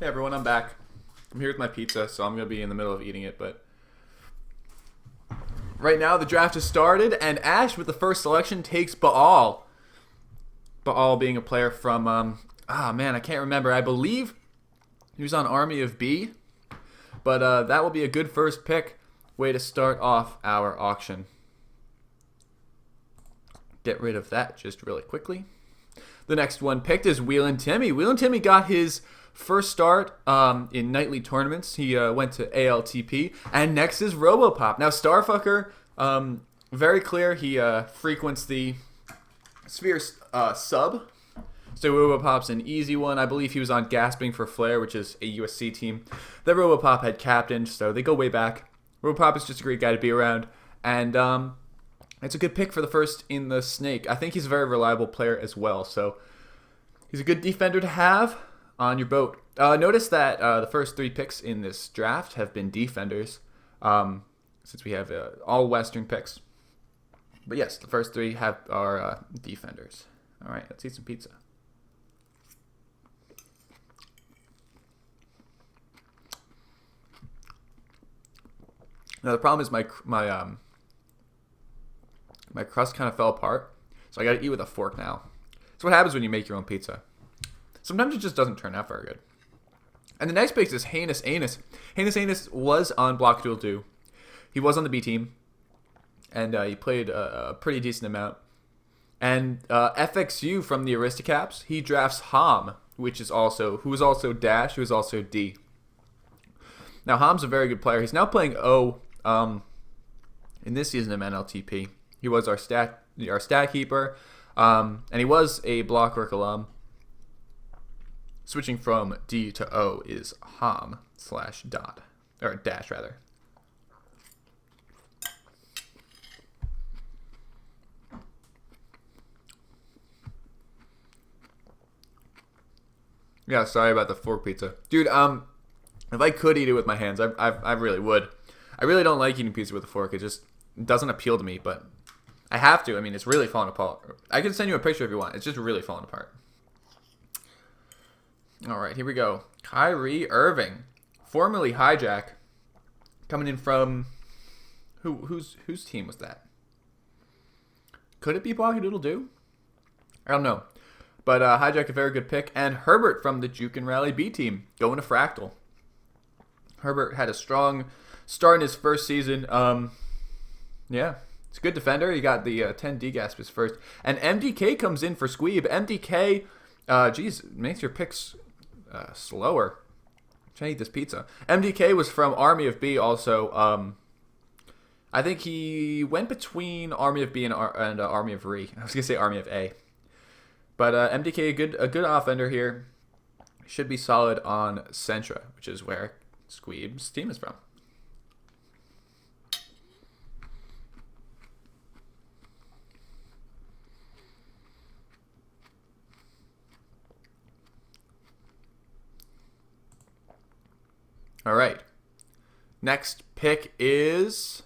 Hey everyone, I'm back. I'm here with my pizza, so I'm going to be in the middle of eating it, but right now the draft has started, and Ash with the first selection takes Baal. Baal being a player from, I can't remember. I believe he was on Army of B, but that will be a good first pick. Way to start off our auction. Get rid of that just really quickly. The next one picked is Wheelin' Timmy. Wheelin' Timmy got his first start in nightly tournaments. He went to NLTP. And next is Robopop. Now, Starfucker, very clear. He frequents the Sphere sub. So Robopop's an easy one. I believe he was on Gasping for Flair, which is a USC team that Robopop had captained. So they go way back. Robopop is just a great guy to be around. And it's a good pick for the first in the Snake. I think he's a very reliable player as well. So he's a good defender to have on your boat. Notice that the first three picks in this draft have been defenders, since we have all Western picks. But yes, the first three are defenders. All right, let's eat some pizza. Now the problem is my crust kind of fell apart, so I got to eat with a fork now. That's what happens when you make your own pizza. Sometimes it just doesn't turn out very good. And the next pick is Heinous Anus. Heinous Anus was on Block Duel 2. He was on the B team, and he played a pretty decent amount. And FXU from the Aristocaps, he drafts Ham, who is also Dash, who is also D. Now Ham's a very good player. He's now playing O in this season of NLTP. He was our stat keeper, and he was a Blockwork alum. Switching from D to O is Ham / dot, or dash rather. Yeah, sorry about the fork pizza, dude. If I could eat it with my hands, I really would. I really don't like eating pizza with a fork. It just doesn't appeal to me, but I have to. I mean, it's really falling apart. I can send you a picture if you want. It's just really falling apart. All right, here we go. Kyrie Irving, formerly Hijack, coming in from whose team was that? Could it be Blocky Doodle Doo? I don't know. But Hijack, a very good pick. And Herbert from the Juke and Rally B team, going to Fractal. Herbert had a strong start in his first season. Yeah, it's a good defender. He got the 10 D-Gasp his first. And MDK comes in for Squeeb. MDK, makes your picks slower. I'm trying to eat this pizza. MDK was from Army of B also. I think he went between Army of B and Army of Re. I was going to say Army of A. But MDK, a good offender here. Should be solid on Sentra, which is where Squeeb's team is from. All right. Next pick is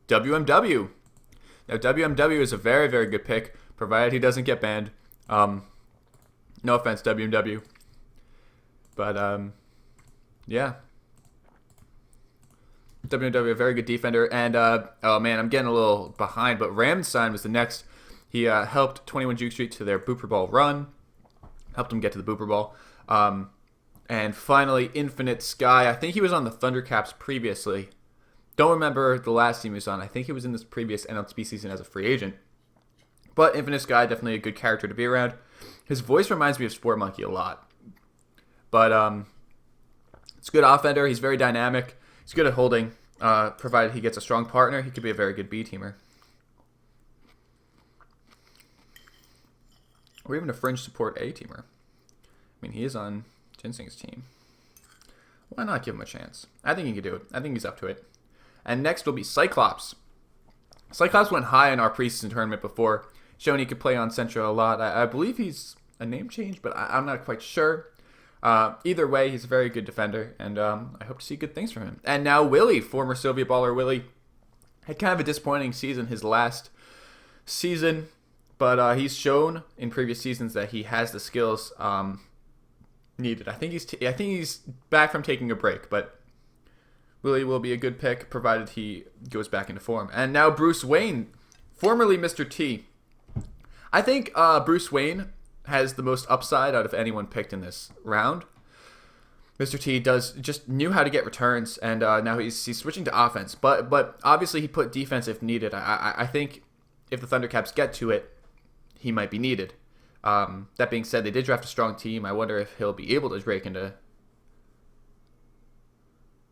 WMW. Now, WMW is a very, very good pick, provided he doesn't get banned. No offense, WMW. But, yeah. WMW, a very good defender. And, oh man, I'm getting a little behind, but Ramstein was the next. He helped 21 Juke Street to their Booper Ball run. Helped him get to the Booper Ball. And finally, Infinite Sky. I think he was on the Thundercaps previously. Don't remember the last team he was on. I think he was in this previous NLTP season as a free agent. But Infinite Sky, definitely a good character to be around. His voice reminds me of Sport Monkey a lot. But it's a good offender. He's very dynamic. He's good at holding. Provided he gets a strong partner, he could be a very good B-teamer. Or even a fringe support A-teamer. I mean, he is on Jinsing's team. Why not give him a chance? I think he can do it. I think he's up to it. And next will be Cyclops. Cyclops went high in our preseason tournament before, showing he could play on Central a lot. I believe he's a name change, but I'm not quite sure. Either way, he's a very good defender, and I hope to see good things from him. And now Willie, former Soviet baller Willie, had kind of a disappointing season his last season, but he's shown in previous seasons that he has the skills needed. I think he's back from taking a break, but Willie will be a good pick provided he goes back into form. And now Bruce Wayne, formerly Mr. T. I think Bruce Wayne has the most upside out of anyone picked in this round. Mr. T just knew how to get returns, and now he's switching to offense. But obviously he put defense if needed. I think if the Thundercats get to it, he might be needed. That being said, they did draft a strong team. I wonder if he'll be able to break into...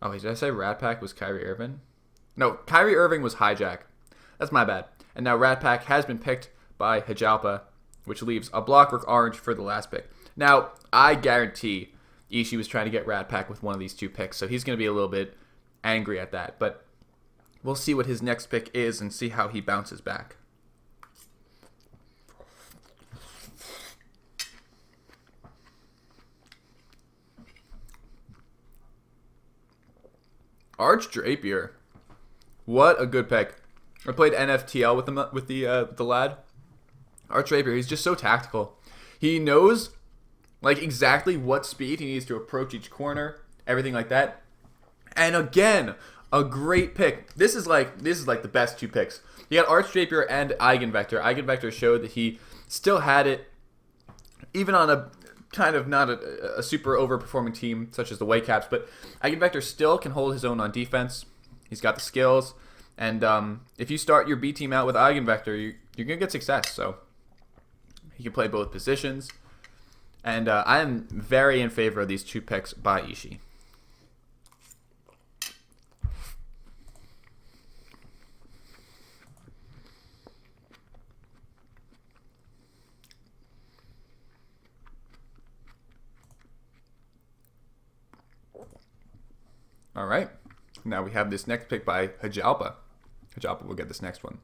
Oh, did I say Rat Pack was Kyrie Irving? No, Kyrie Irving was Hijack. That's my bad. And now Rat Pack has been picked by Hijalpa, which leaves a Blockwork Orange for the last pick. Now, I guarantee Ishii was trying to get Rat Pack with one of these two picks, so he's going to be a little bit angry at that. But we'll see what his next pick is and see how he bounces back. Arch Drapier. What a good pick. I played NFTL with the lad. Arch Drapier, he's just so tactical. He knows like exactly what speed he needs to approach each corner, everything like that. And again, a great pick. This is like the best two picks. You got Arch Drapier and Eigenvector. Eigenvector showed that he still had it, even on a kind of not a super overperforming team such as the Whitecaps, but Eigenvector still can hold his own on defense. He's got the skills, and if you start your B team out with Eigenvector, you're gonna get success. So he can play both positions, and I am very in favor of these two picks by Ishii. All right, now we have this next pick by Hijalpa. Hijalpa will get this next one.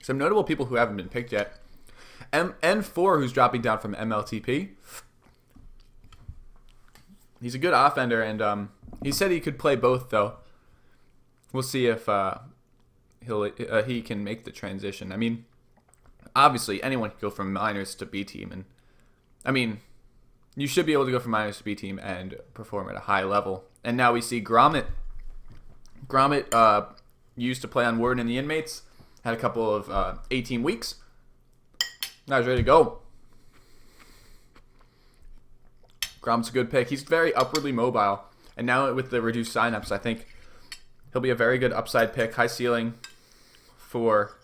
Some notable people who haven't been picked yet. N4, who's dropping down from NLTP. He's a good offender, and he said he could play both, though. We'll see if he can make the transition. I mean, obviously, anyone can go from minors to B team, and I mean, you should be able to go from minors to B team and perform at a high level. And now we see Gromit. Gromit used to play on Warden and the Inmates. Had a couple of 18 weeks. Now he's ready to go. Gromit's a good pick. He's very upwardly mobile. And now with the reduced signups, I think he'll be a very good upside pick. High ceiling for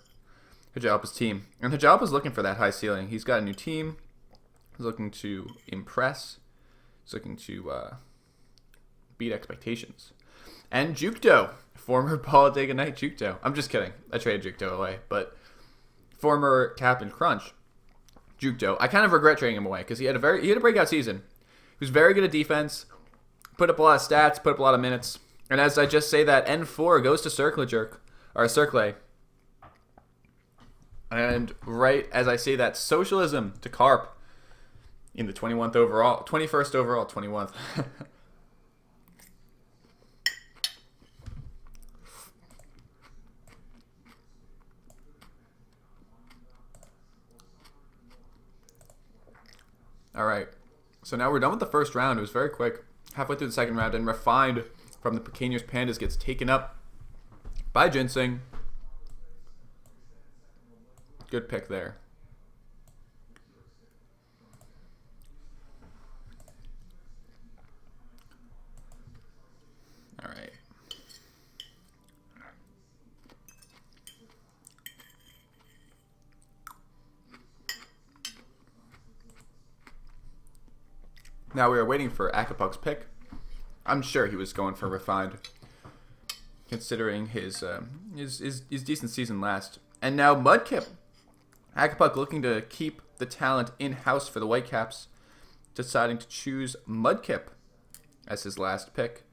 Hijalpa's team. And Hijalpa's looking for that high ceiling. He's got a new team. He's looking to impress. He's looking to beat expectations. And Jukdo, former Talladega Night Jukdo. I'm just kidding. I traded Jukdo away, but former Captain Crunch, Jukdo. I kind of regret trading him away because he had a breakout season. He was very good at defense, put up a lot of stats, put up a lot of minutes. And as I just say that, N4 goes to Circle. And right as I say that, Socialism to Carp in the 21st overall, 21st. All right, so now we're done with the first round. It was very quick. Halfway through the second round, and Refined from the Pequeños Pandas gets taken up by Ginseng. Good pick there. All right. Now we are waiting for Akapuk's pick. I'm sure he was going for Refined, considering his decent season last. And now Mudkip. Akapuk looking to keep the talent in-house for the Whitecaps, deciding to choose Mudkip as his last pick,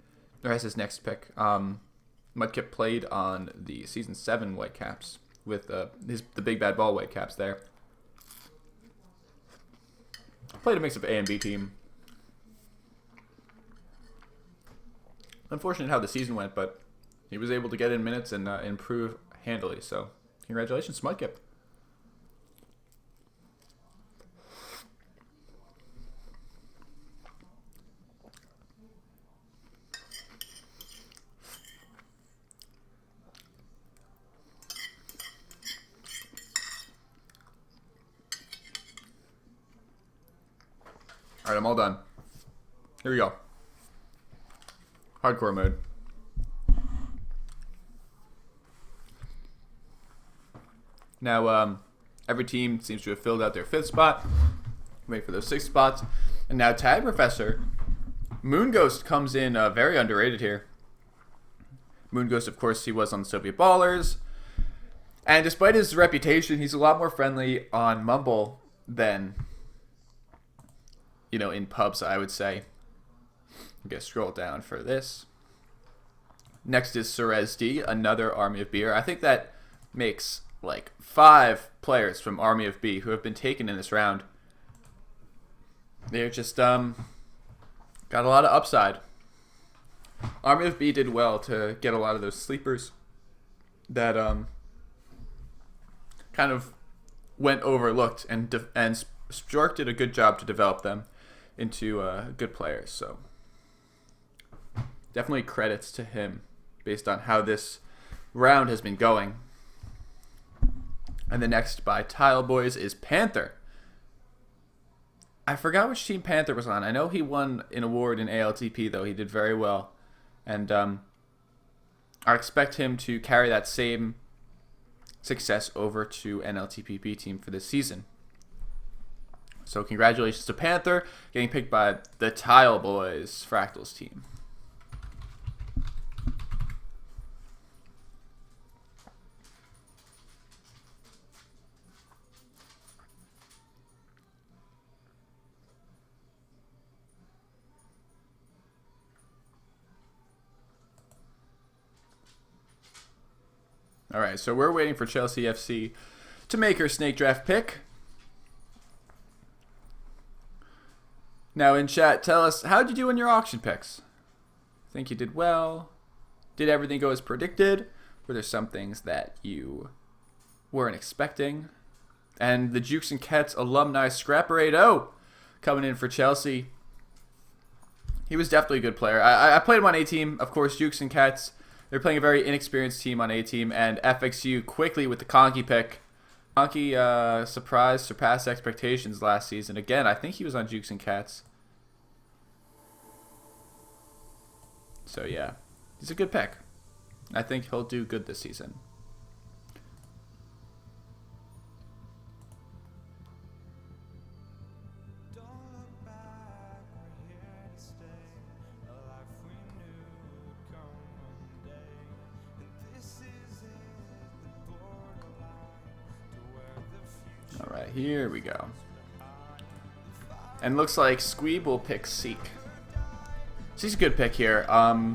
or as his next pick. Mudkip played on the Season 7 Whitecaps with the Big Bad Ball Whitecaps there. Played a mix of A and B team. Unfortunate how the season went, but he was able to get in minutes and improve handily. So, congratulations, Mudkip. Alright, I'm all done. Here we go. Hardcore mode. Now, every team seems to have filled out their 5th spot. Wait for those 6 spots. And now Tag Professor. Moon Ghost comes in very underrated here. Moon Ghost, of course, he was on the Soviet Ballers. And despite his reputation, he's a lot more friendly on Mumble than, in pubs, I would say. I'm going to scroll down for this. Next is Cerez D, another Army of Beer. I think that makes like 5 players from Army of B who have been taken in this round. They're just got a lot of upside. Army of B did well to get a lot of those sleepers that kind of went overlooked, and Stork did a good job to develop them into good players. So definitely credits to him based on how this round has been going. And the next by Tile Boys is Panther. I forgot which team Panther was on. I know he won an award in ALTP, though. He did very well. And I expect him to carry that same success over to NLTP B team for this season. So congratulations to Panther, getting picked by the Tile Boys Fractals team. All right, so we're waiting for Chelsea FC to make her snake draft pick. Now in chat, tell us, how'd you do in your auction picks? Think you did well? Did everything go as predicted? Were there some things that you weren't expecting? And the Jukes and Cats alumni Scrapperado coming in for Chelsea. He was definitely a good player. I played him on A-Team, of course, Jukes and Cats. They're playing a very inexperienced team on A-Team, and FXU quickly with the Conky pick. Conky surpassed expectations last season. Again, I think he was on Jukes and Cats. So yeah, he's a good pick. I think he'll do good this season. Alright, here we go. And looks like Squeeb will pick Seek. So he's a good pick here. I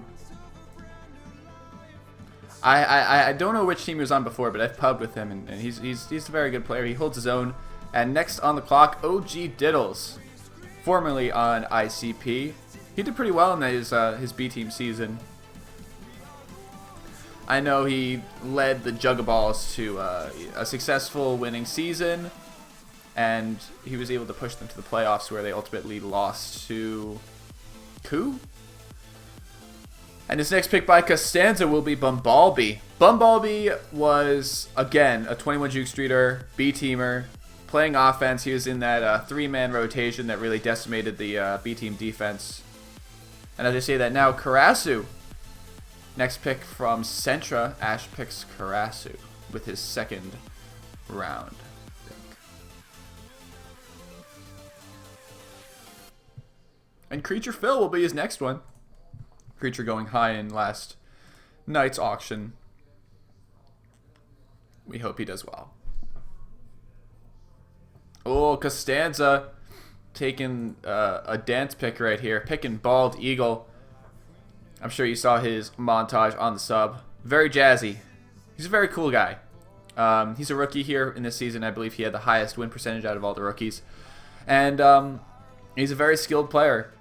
don't know which team he was on before, but I've pubbed with him, and he's a very good player. He holds his own. And next on the clock, OG Diddles, formerly on ICP. He did pretty well in his B team season. I know he led the Juggaballs to a successful winning season, and he was able to push them to the playoffs where they ultimately lost to Coup. And his next pick by Costanza will be Bumblebee. Bumblebee was, again, a 21 Juke Streeter, B-teamer, playing offense. He was in that 3-man rotation that really decimated the B-team defense. And as I say that now, Karasu. Next pick from Centra, Ash picks Karasu with his 2nd round pick. And Creature Phil will be his next one. Creature going high in last night's auction. We hope he does well. Oh, Costanza taking a dance pick right here. Picking Bald Eagle. I'm sure you saw his montage on the sub. Very jazzy. He's a very cool guy. He's a rookie here in this season. I believe he had the highest win percentage out of all the rookies. And he's a very skilled player.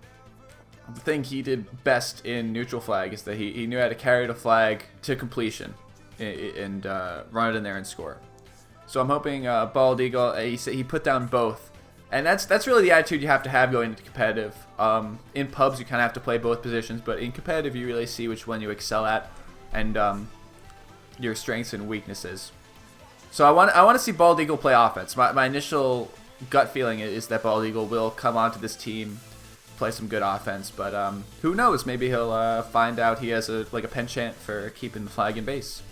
The thing he did best in neutral flag is that he knew how to carry the flag to completion and run it in there and score. So I'm hoping Bald Eagle, he put down both. And that's really the attitude you have to have going into competitive. In pubs, you kind of have to play both positions, but in competitive, you really see which one you excel at and your strengths and weaknesses. So I want to see Bald Eagle play offense. My initial gut feeling is that Bald Eagle will come onto this team, play some good offense, but who knows? Maybe he'll find out he has a penchant for keeping the flag in base.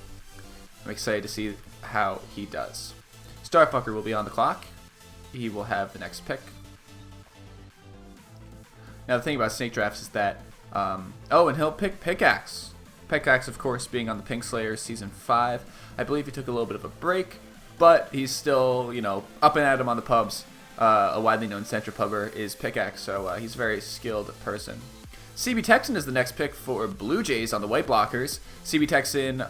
I'm excited to see how he does. Starfucker will be on the clock. He will have the next pick. Now the thing about snake drafts is that, and he'll pick Pickaxe. Pickaxe, of course, being on the Pink Slayers Season 5. I believe he took a little bit of a break, but he's still, up and at him on the pubs. A widely known Central pubber is Pickaxe, so he's a very skilled person. CB Texan is the next pick for Blue Jays on the White Blockers. CB Texan,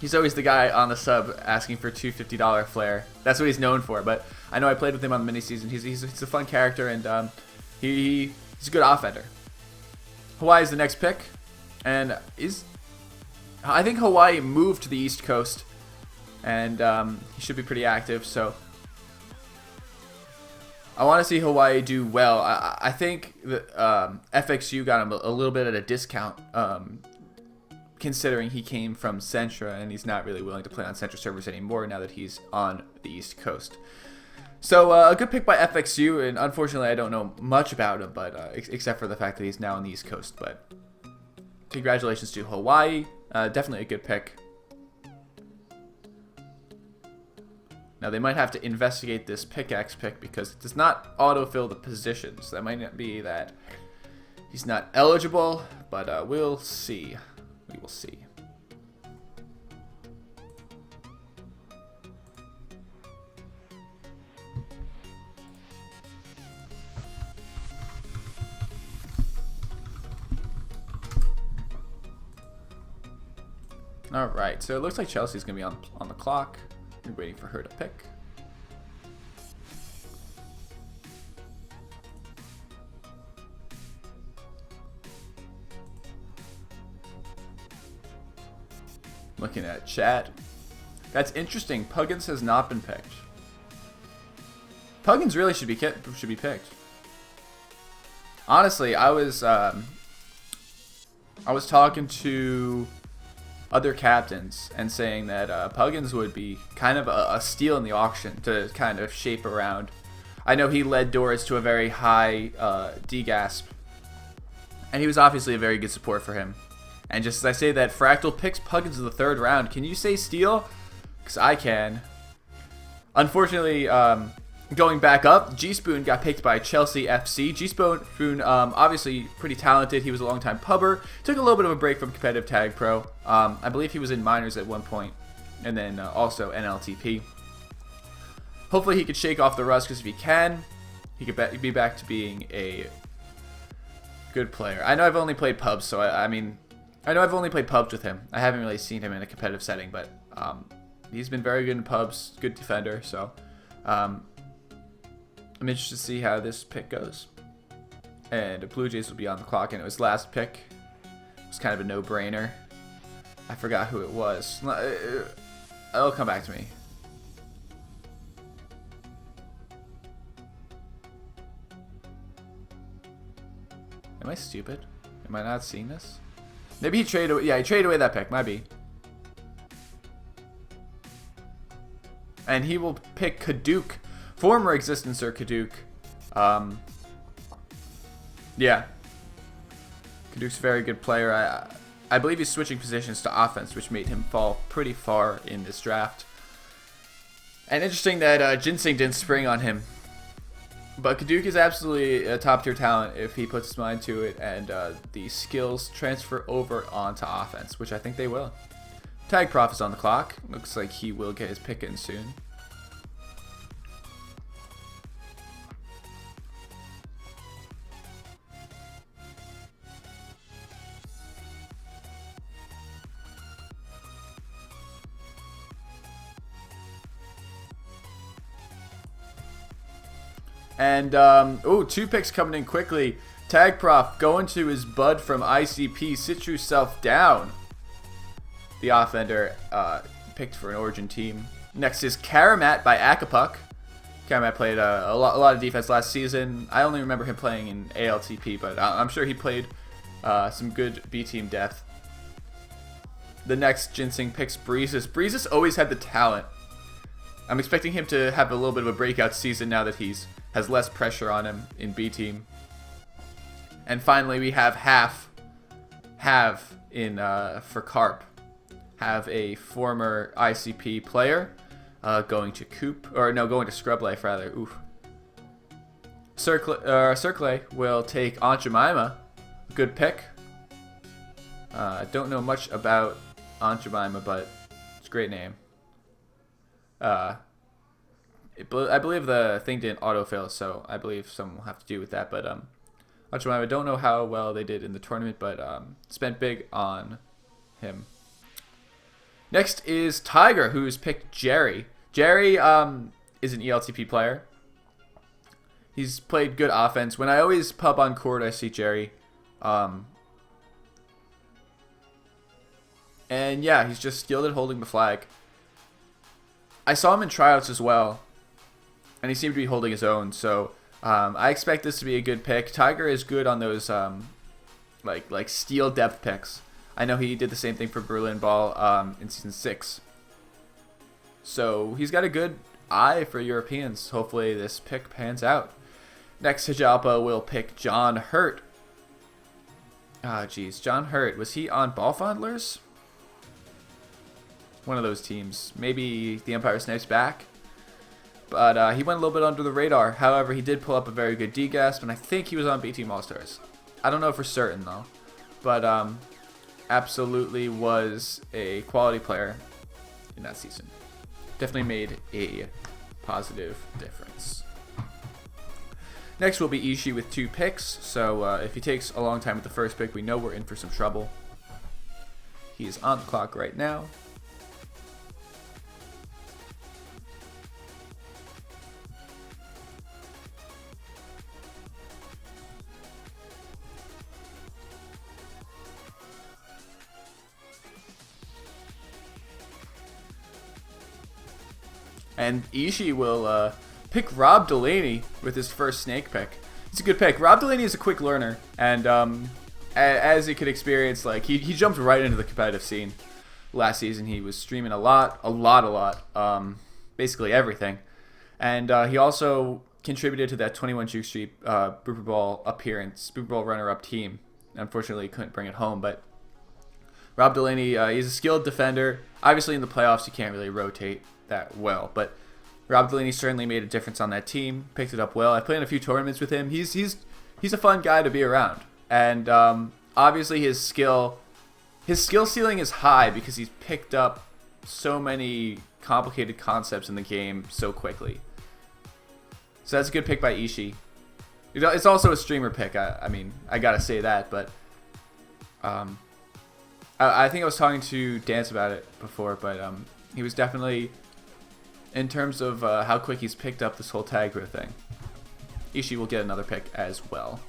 he's always the guy on the sub asking for two $50 flare. That's what he's known for, but I know I played with him on the mini-season. He's a fun character, and he's a good offender. Hawaii is the next pick, and I think Hawaii moved to the East Coast, and he should be pretty active, so I want to see Hawaii do well. I think that FXU got him a little bit at a discount, considering he came from Centra, and he's not really willing to play on Centra servers anymore now that he's on the East Coast. So a good pick by FXU, and unfortunately I don't know much about him, but except for the fact that he's now on the East Coast. But congratulations to Hawaii. Definitely a good pick. Now they might have to investigate this Pickaxe pick because it does not autofill the positions. That might not be that he's not eligible, but we'll see. We will see. All right, so it looks like Chelsea's gonna be on the clock. We're waiting for her to pick. Looking at chat. That's interesting. Puggins has not been picked. Puggins really should be picked. Honestly, I was talking to other captains and saying that Puggins would be kind of a steal in the auction to kind of shape around. I know he led Doris to a very high DGASP, and he was obviously a very good support for him. And just as I say that, Fractal picks Puggins in the 3rd round. Can you say steal? Because I can. Unfortunately, going back up, G-Spoon got picked by Chelsea FC. G-Spoon, obviously pretty talented. He was a long-time pubber. Took a little bit of a break from competitive Tag Pro. I believe he was in minors at one point, and then also NLTP. Hopefully he could shake off the rust, because if he can, he could be back to being a good player. I know I've only played pubs, so I know I've only played pubs with him. I haven't really seen him in a competitive setting, but he's been very good in pubs, good defender, so I'm interested to see how this pick goes. And the Blue Jays will be on the clock, and it was last pick. It was kind of a no-brainer. I forgot who it was. It'll come back to me. Am I stupid? Am I not seeing this? Maybe he traded away. Yeah, he traded away that pick. Might be. And he will pick Kaduk. Former Existencer Kaduk. Yeah. Kaduk's a very good player. I believe he's switching positions to offense, which made him fall pretty far in this draft. And interesting that Ginseng didn't spring on him. But Kaduk is absolutely a top-tier talent if he puts his mind to it, and the skills transfer over onto offense, which I think they will. Tag Prof is on the clock. Looks like he will get his pick in soon. And, 2 picks coming in quickly. Tag Prof going to his bud from ICP. Sit yourself down. The offender picked for an Origin team. Next is Karamat by Akapuck. Karamat played a lot of defense last season. I only remember him playing in ALTP, but I'm sure he played some good B-team depth. The next Ginseng picks Breezes. Breezes always had the talent. I'm expecting him to have a little bit of a breakout season now that has less pressure on him in B team. And finally, we have Have in for Carp. Have a former ICP player going to going to Scrub Life rather. Oof. Circle will take Aunt Jemima. Good pick. I don't know much about Aunt Jemima, but it's a great name. I believe the thing didn't autofill, so I believe someone will have to do with that. But Aunt Jemima, I don't know how well they did in the tournament, but spent big on him. Next is Tiger, who's picked Jerry. Jerry is an ELTP player. He's played good offense. When I always pub on court, I see Jerry. And yeah, he's just skilled at holding the flag. I saw him in tryouts as well, and he seemed to be holding his own. So I expect this to be a good pick. Tiger is good on those like steal depth picks. I know he did the same thing for Berlin Ball in Season 6. So he's got a good eye for Europeans. Hopefully this pick pans out. Next, Hijalpa will pick John Hurt. John Hurt. Was he on Ball Fondlers? One of those teams. Maybe the Empire Snipes back. But he went a little bit under the radar. However, he did pull up a very good D-Gasp, and I think he was on B Team All-Stars. I don't know for certain, though. But absolutely was a quality player in that season. Definitely made a positive difference. Next will be Ishii with 2 picks. So if he takes a long time with the first pick, we know we're in for some trouble. He is on the clock right now. And Ishii will pick Rob Delaney with his first snake pick. It's a good pick. Rob Delaney is a quick learner, and as you could experience, like he jumped right into the competitive scene. Last season, he was streaming a lot, basically everything, and he also contributed to that 21 Juke Street Booper Ball appearance, Booper Ball runner-up team. Unfortunately, he couldn't bring it home, but Rob Delaney, he's a skilled defender. Obviously, in the playoffs, you can't really rotate that well, but Rob Delaney certainly made a difference on that team. Picked it up well. I played in a few tournaments with him. He's a fun guy to be around, and obviously his skill ceiling is high because he's picked up so many complicated concepts in the game so quickly. So that's a good pick by Ishii. It's also a streamer pick. I mean, I gotta say that, but I think I was talking to Dance about it before, but he was definitely, in terms of how quick he's picked up this whole tag row thing, Ishii will get another pick as well.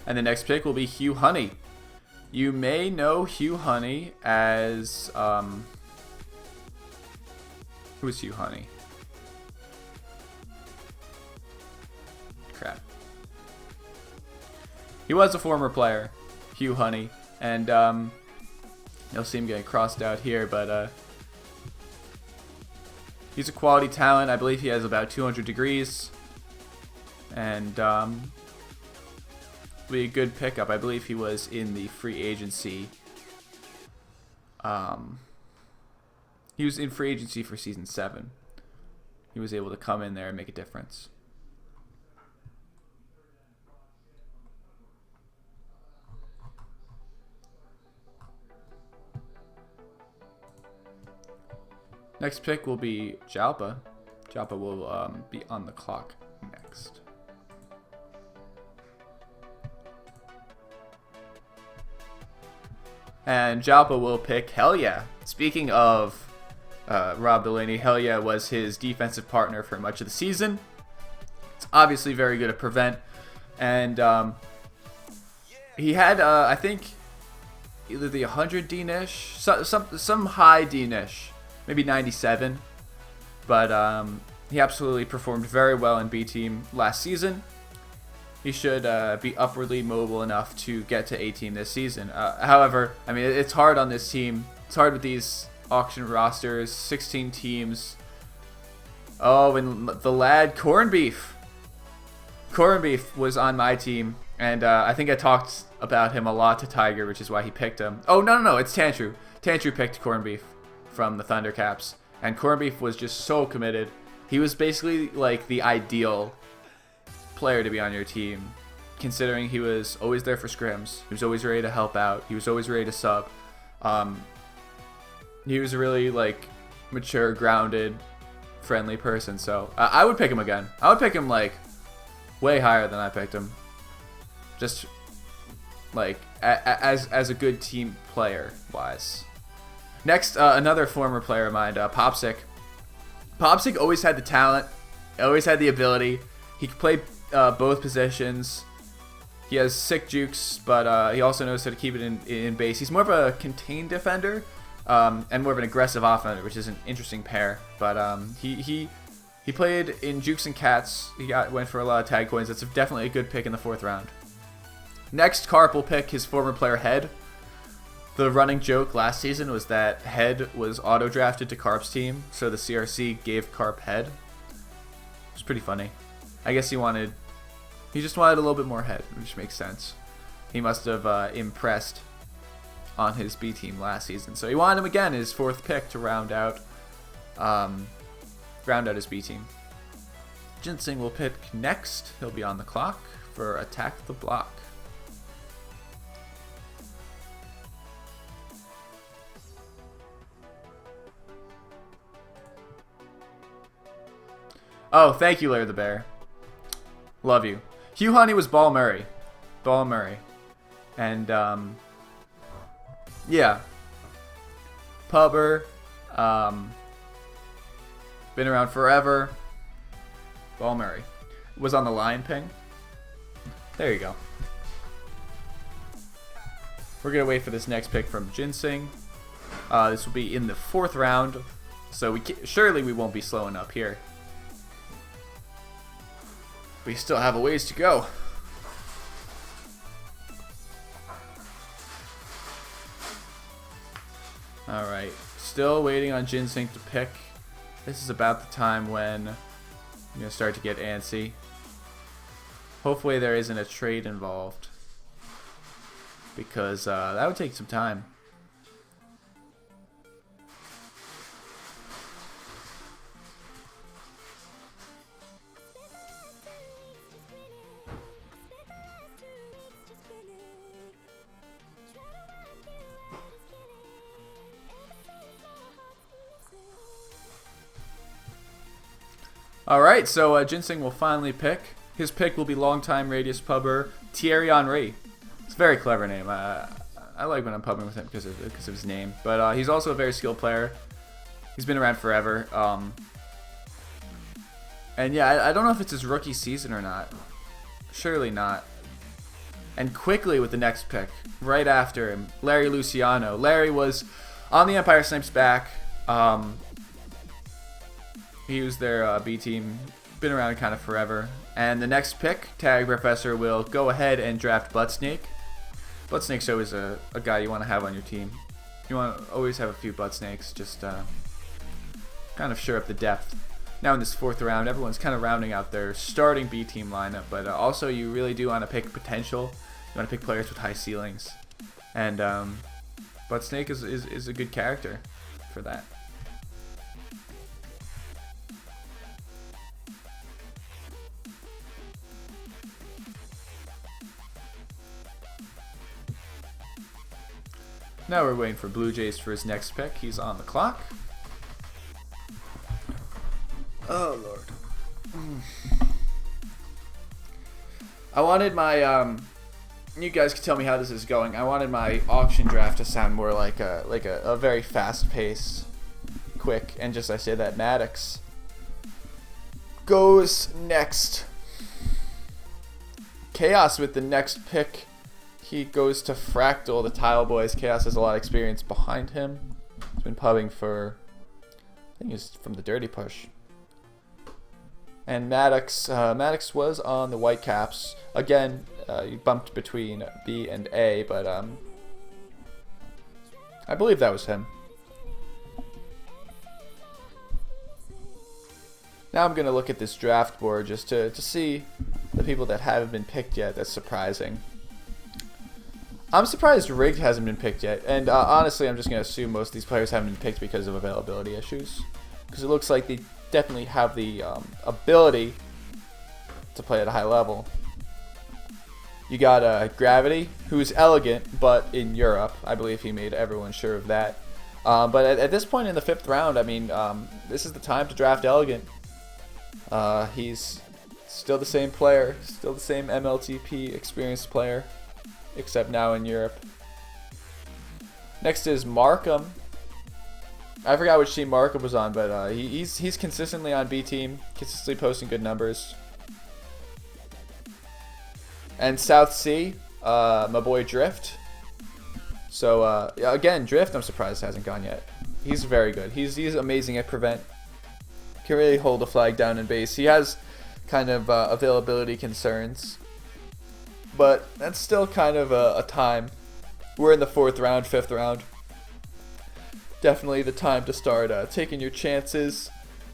And the next pick will be Hugh Honey. You may know Hugh Honey as who is Hugh Honey? Crap. He was a former player, Hugh Honey, and you'll see him getting crossed out here, but he's a quality talent. I believe he has about 200 degrees, and be a good pickup. I believe he was in the free agency. He was in free agency for Season 7. He was able to come in there and make a difference. Next pick will be Jalpa. Jalpa will be on the clock next. And Jalpa will pick Hell Yeah. Speaking of Rob Delaney, Hell Yeah was his defensive partner for much of the season. It's obviously very good at prevent. And he had, I think, either the 100 D niche, some high D niche, maybe 97. but he absolutely performed very well in B team last season. He should be upwardly mobile enough to get to A team this season. However, I mean, it's hard on this team. It's hard with these auction rosters, 16 teams. Oh, and the lad Corned Beef. Corned Beef was on my team, and I think I talked about him a lot to Tiger, which is why he picked him. Oh, no, it's Tantru. Tantru picked Corned Beef from the Thundercaps, and Corned Beef was just so committed. He was basically like the ideal player to be on your team, considering he was always there for scrims. He was always ready to help out. He was always ready to sub. He was a really like mature, grounded, friendly person. So I would pick him again. I would pick him like way higher than I picked him. Just like as a good team player wise. Next, another former player of mine, Popsic. Popsic always had the talent, always had the ability. He could play both positions. He has sick jukes, but he also knows how to keep it in base. He's more of a contained defender and more of an aggressive offender, which is an interesting pair. But he played in Jukes and Cats. He went for a lot of tag coins. That's definitely a good pick in the 4th round. Next, Carp will pick his former player Head. The running joke last season was that Head was auto-drafted to Carp's team, so the CRC gave Carp Head. It's pretty funny. I guess he just wanted a little bit more Head, which makes sense. He must have impressed on his B team last season, so he wanted him again, his 4th pick, to round out his B team. Ginseng will pick next. He'll be on the clock for Attack the Block. Oh, thank you, Larry the Bear. Love you. Hugh Honey was Ball Murray. Ball Murray. And, yeah. Pubber. Been around forever. Ball Murray. Was on the line ping. There you go. We're going to wait for this next pick from Ginseng. This will be in the 4th round. So surely we won't be slowing up here. We still have a ways to go. Alright, still waiting on Ginseng to pick. This is about the time when I'm going to start to get antsy. Hopefully there isn't a trade involved, because that would take some time. Alright, so Ginseng will finally pick. His pick will be longtime Radius pubber Thierry Henry. It's a very clever name. I like when I'm pubbing with him because of his name. But he's also a very skilled player. He's been around forever. And yeah, I don't know if it's his rookie season or not. Surely not. And quickly with the next pick, right after him, Larry Luciano. Larry was on the Empire Snipes back. He was their B team, been around kind of forever. And the next pick, Tag Professor will go ahead and draft Buttsnake. Buttsnake's always a guy you want to have on your team. You want to always have a few Buttsnakes, just kind of shore up the depth. Now in this 4th round, everyone's kind of rounding out their starting B team lineup, but also you really do want to pick potential. You want to pick players with high ceilings. And Buttsnake is a good character for that. Now we're waiting for Blue Jays for his next pick. He's on the clock. Oh, Lord. I wanted my, you guys can tell me how this is going. I wanted my auction draft to sound more like a very fast-paced, quick, and just I say that Maddox goes next. Chaos with the next pick. He goes to Fractal, the Tile Boys. Chaos has a lot of experience behind him. He's been pubbing for, I think he's from the Dirty Push. And Maddox was on the Whitecaps. Again, he bumped between B and A, but I believe that was him. Now I'm going to look at this draft board just to see the people that haven't been picked yet. That's surprising. I'm surprised Rigged hasn't been picked yet. And honestly, I'm just going to assume most of these players haven't been picked because of availability issues. Because it looks like they definitely have the ability to play at a high level. You got Gravity, who's elegant, but in Europe. I believe he made everyone sure of that. But at this point in the 5th round, I mean, this is the time to draft elegant. He's still the same player, still the same NLTP experienced player, except now in Europe. Next is Markham. I forgot which team Markham was on, but he's consistently on B team, consistently posting good numbers. And South Sea, my boy Drift. So again, Drift, I'm surprised hasn't gone yet. He's very good. He's amazing at prevent. Can really hold a flag down in base. He has kind of availability concerns, but that's still kind of a time. We're in the 4th round, 5th round. Definitely the time to start taking your chances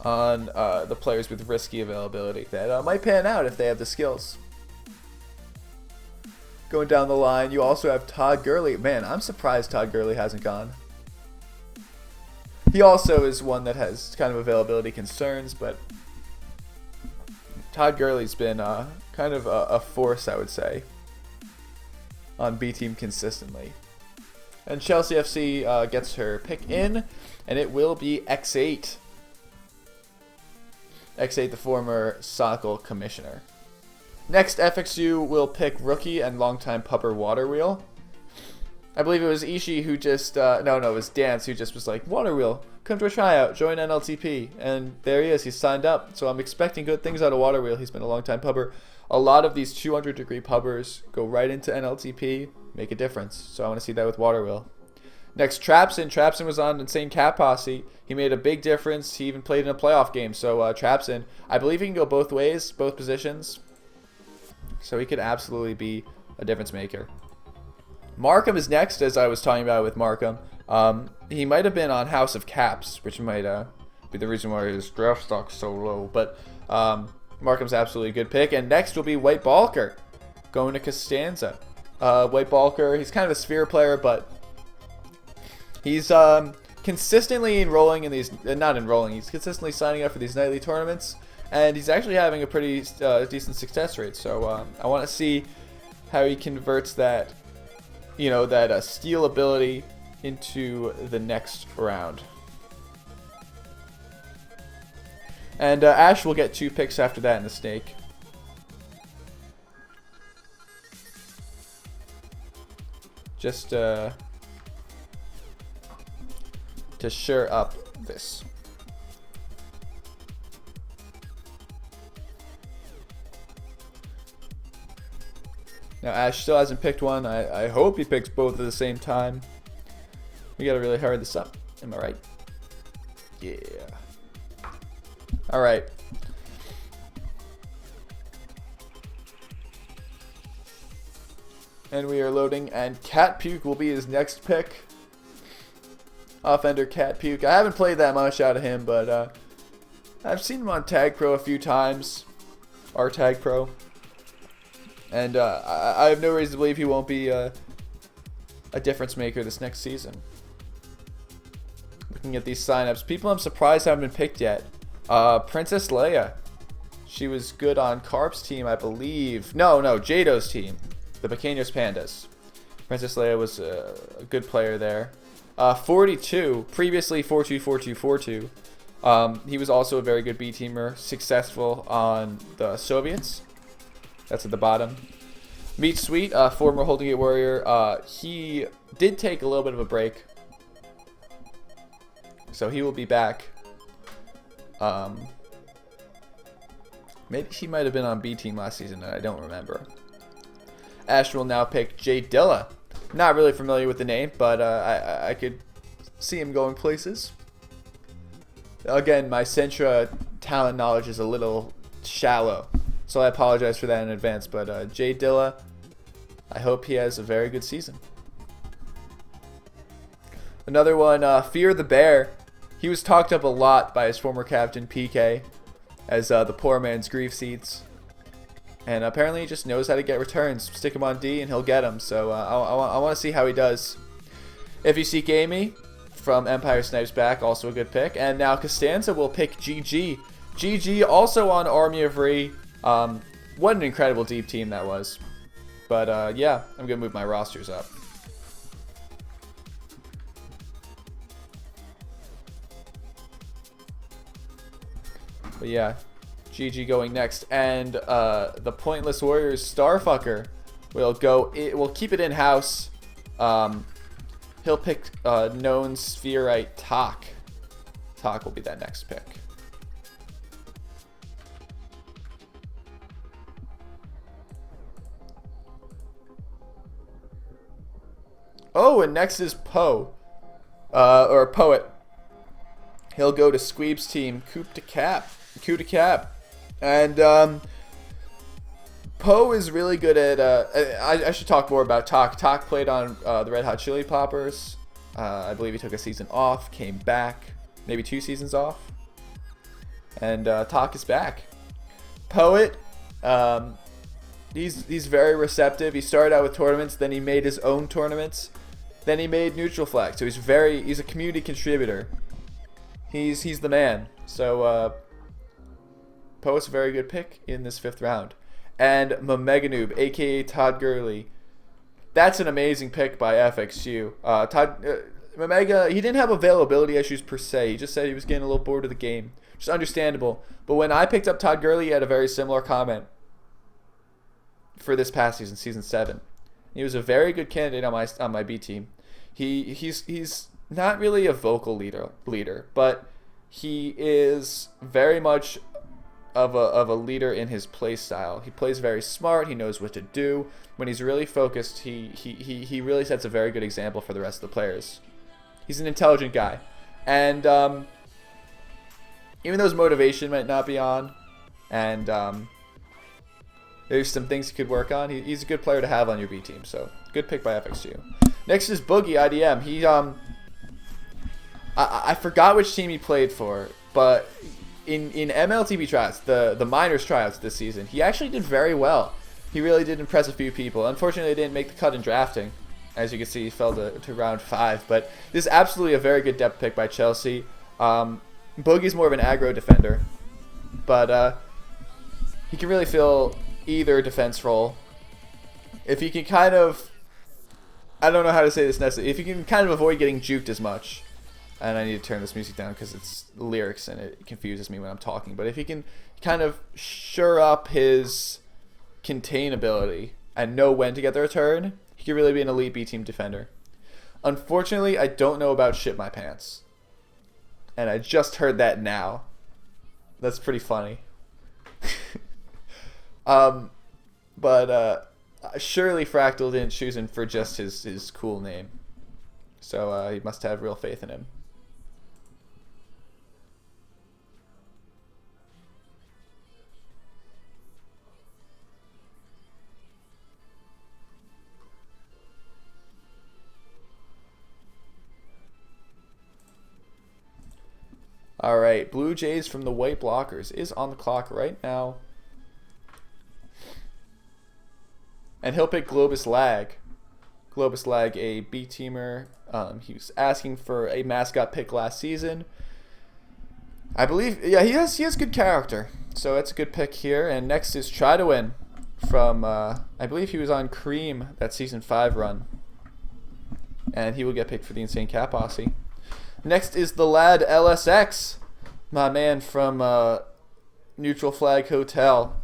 on the players with risky availability that might pan out if they have the skills. Going down the line, you also have Todd Gurley. Man, I'm surprised Todd Gurley hasn't gone. He also is one that has kind of availability concerns, but Todd Gurley's been kind of a force, I would say, on B team consistently. And Chelsea FC gets her pick in, and it will be X8. X8, the former Sokol commissioner. Next, FXU will pick rookie and longtime pupper Waterwheel. I believe it was Ishii who just, no, it was Dance who just was like, Waterwheel, come to a tryout, join NLTP. And there he is, he's signed up. So I'm expecting good things out of Waterwheel. He's been a long time pubber. A lot of these 200-degree pubbers go right into NLTP, make a difference. So I want to see that with Waterwheel. Next, Trapson. Trapson was on Insane Cat Posse. He made a big difference. He even played in a playoff game. So Trapson, I believe he can go both ways, both positions. So he could absolutely be a difference maker. Markham is next, as I was talking about with Markham. He might have been on House of Caps, which might be the reason why his draft stock's so low. But Markham's absolutely a good pick. And next will be White Balker, going to Costanza. White Balker, he's kind of a sphere player, but he's consistently enrolling in these, not enrolling, he's consistently signing up for these nightly tournaments. And he's actually having a pretty decent success rate. So I want to see how he converts that, that steal ability into the next round. And Ash will get 2 picks after that in the Snake. Just to shore up this. Now Ash still hasn't picked one. I hope he picks both at the same time. We gotta really hurry this up. Am I right? Yeah. Alright. And we are loading, and Cat Puke will be his next pick. Offender Cat Puke. I haven't played that much out of him, but I've seen him on Tag Pro a few times. Our Tag Pro. And I have no reason to believe he won't be a difference maker this next season. Looking at these signups, people I'm surprised haven't been picked yet. Princess Leia. She was good on Carp's team, I believe. No, Jado's team. The Pequeños Pandas. Princess Leia was a good player there. 42, previously 424242. He was also a very good B teamer, successful on the Soviets. That's at the bottom. Meat Sweet, former Holding It Warrior. He did take a little bit of a break, so he will be back. Maybe he might have been on B team last season, and I don't remember. Ash will now pick Jay Dilla. Not really familiar with the name, but I could see him going places. Again, my Sentra talent knowledge is a little shallow. So I apologize for that in advance. But Jay Dilla, I hope he has a very good season. Another one, Fear the Bear. He was talked up a lot by his former captain, PK, as the poor man's grief seats. And apparently he just knows how to get returns. Stick him on D and he'll get them. So I want to see how he does. If you seek Amy from Empire Snipes Back, also a good pick. And now Costanza will pick GG. GG also on Army of Re. What an incredible deep team that was. But yeah, I'm going to move my rosters up. But yeah, GG going next. And the Pointless Warriors Starfucker will go. It will keep it in-house. He'll pick known Spherite Tak. Tak will be that next pick. Oh, and next is Poe. Or Poet. He'll go to Squeeb's team, Coup de Cap. And Poe is really good at... I should talk more about Tak. Tak played on the Red Hot Chili Poppers. I believe he took a season off, came back. Maybe 2 seasons off. And Tak is back. Poet, he's very receptive. He started out with tournaments, then he made his own tournaments. Then he made Neutral Flag. So he's a community contributor. He's the man. So Poet's a very good pick in this 5th round. And Mameganoob, aka Todd Gurley. That's an amazing pick by FXU. Mamega, he didn't have availability issues per se. He just said he was getting a little bored of the game. Which is understandable. But when I picked up Todd Gurley, he had a very similar comment for this past season, season 7. He was a very good candidate on my B team. He's not really a vocal leader, but he is very much of a leader in his play style. He plays very smart. He knows what to do. When he's really focused, he really sets a very good example for the rest of the players. He's an intelligent guy, and even though his motivation might not be on, and there's some things he could work on, he's a good player to have on your B team. So good pick by FXU. Next is Boogie IDM. He I forgot which team he played for, but in NLTP tryouts, the minors tryouts this season, he actually did very well. He really did impress a few people. Unfortunately, he didn't make the cut in drafting. As you can see, he fell to round 5. But this is absolutely a very good depth pick by Chelsea. Boogie's more of an aggro defender, but he can really fill either defense role. If he can kind of, I don't know how to say this necessarily, if he can kind of avoid getting juked as much. And I need to turn this music down because it's lyrics and it confuses me when I'm talking. But if he can kind of shore up his contain ability and know when to get the return, he can really be an elite B team defender. Unfortunately, I don't know about Shit My Pants. And I just heard that now. That's pretty funny. But surely Fractal didn't choose him for just his cool name. So he must have real faith in him. All right, Blue Jays from the White Blockers is on the clock right now. And he'll pick Globus Lag. Globus Lag, a B-teamer. He was asking for a mascot pick last season. I believe, yeah, he has good character. So that's a good pick here. And next is Try to Win from, I believe he was on Cream, that season 5 run. And he will get picked for the Insane Cat Posse. Next is the lad LSX, my man from Neutral Flag Hotel.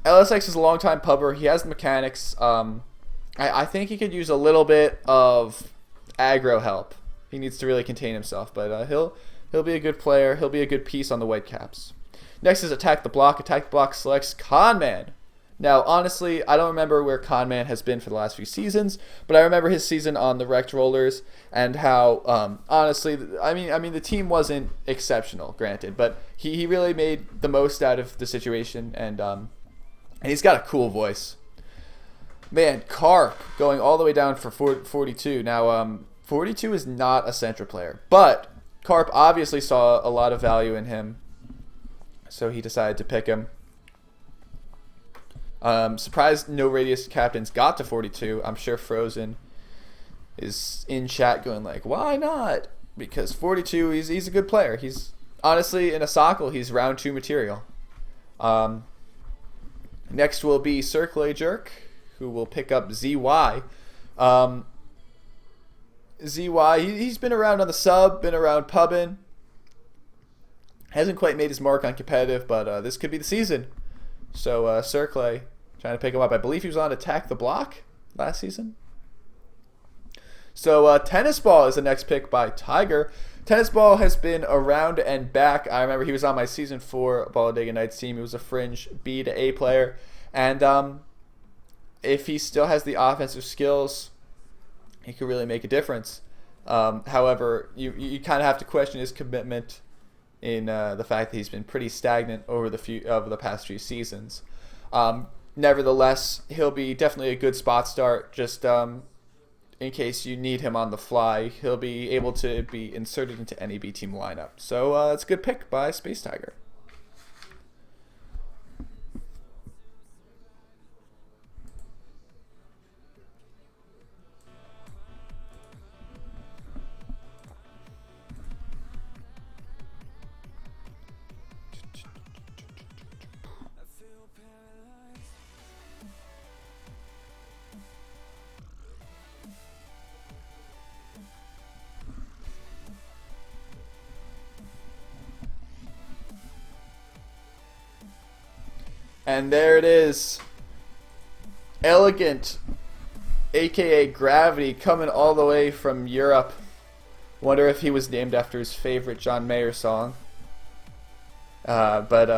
LSX is a longtime pubber. He has the mechanics. I think he could use a little bit of aggro help. He needs to really contain himself, but he'll be a good player. He'll be a good piece on the Whitecaps. Next is Attack the Block. Attack the Block selects Conman. Now, honestly, I don't remember where Conman has been for the last few seasons, but I remember his season on the Wrecked Rollers and how, honestly, I mean, the team wasn't exceptional, granted, but he really made the most out of the situation, and he's got a cool voice. Man, Carp going all the way down for 42. Now, 42 is not a Central player, but Carp obviously saw a lot of value in him, so he decided to pick him. Surprised no Radius captains got to 42. I'm sure Frozen is in chat going like, why not? Because 42, he's a good player. He's honestly in a Sockle, he's round 2 material. Next will be Circle Jerk, who will pick up ZY. ZY, he's been around on the sub, been around pubbing. Hasn't quite made his mark on competitive, but this could be the season. So Circle trying to pick him up. I believe he was on Attack the Block last season. So Tennis Ball is the next pick by Tiger. Tennis Ball has been around and back. I remember he was on my Season 4 Balladega Knights team. He was a fringe B to A player. And if he still has the offensive skills, he could really make a difference. However, you kind of have to question his commitment in the fact that he's been pretty stagnant over the past few seasons. Nevertheless, he'll be definitely a good spot start. Just in case you need him on the fly, he'll be able to be inserted into any B team lineup. So it's a good pick by Space Tiger. And there it is. Elegant, aka Gravity, coming all the way from Europe. Wonder if he was named after his favorite John Mayer song. But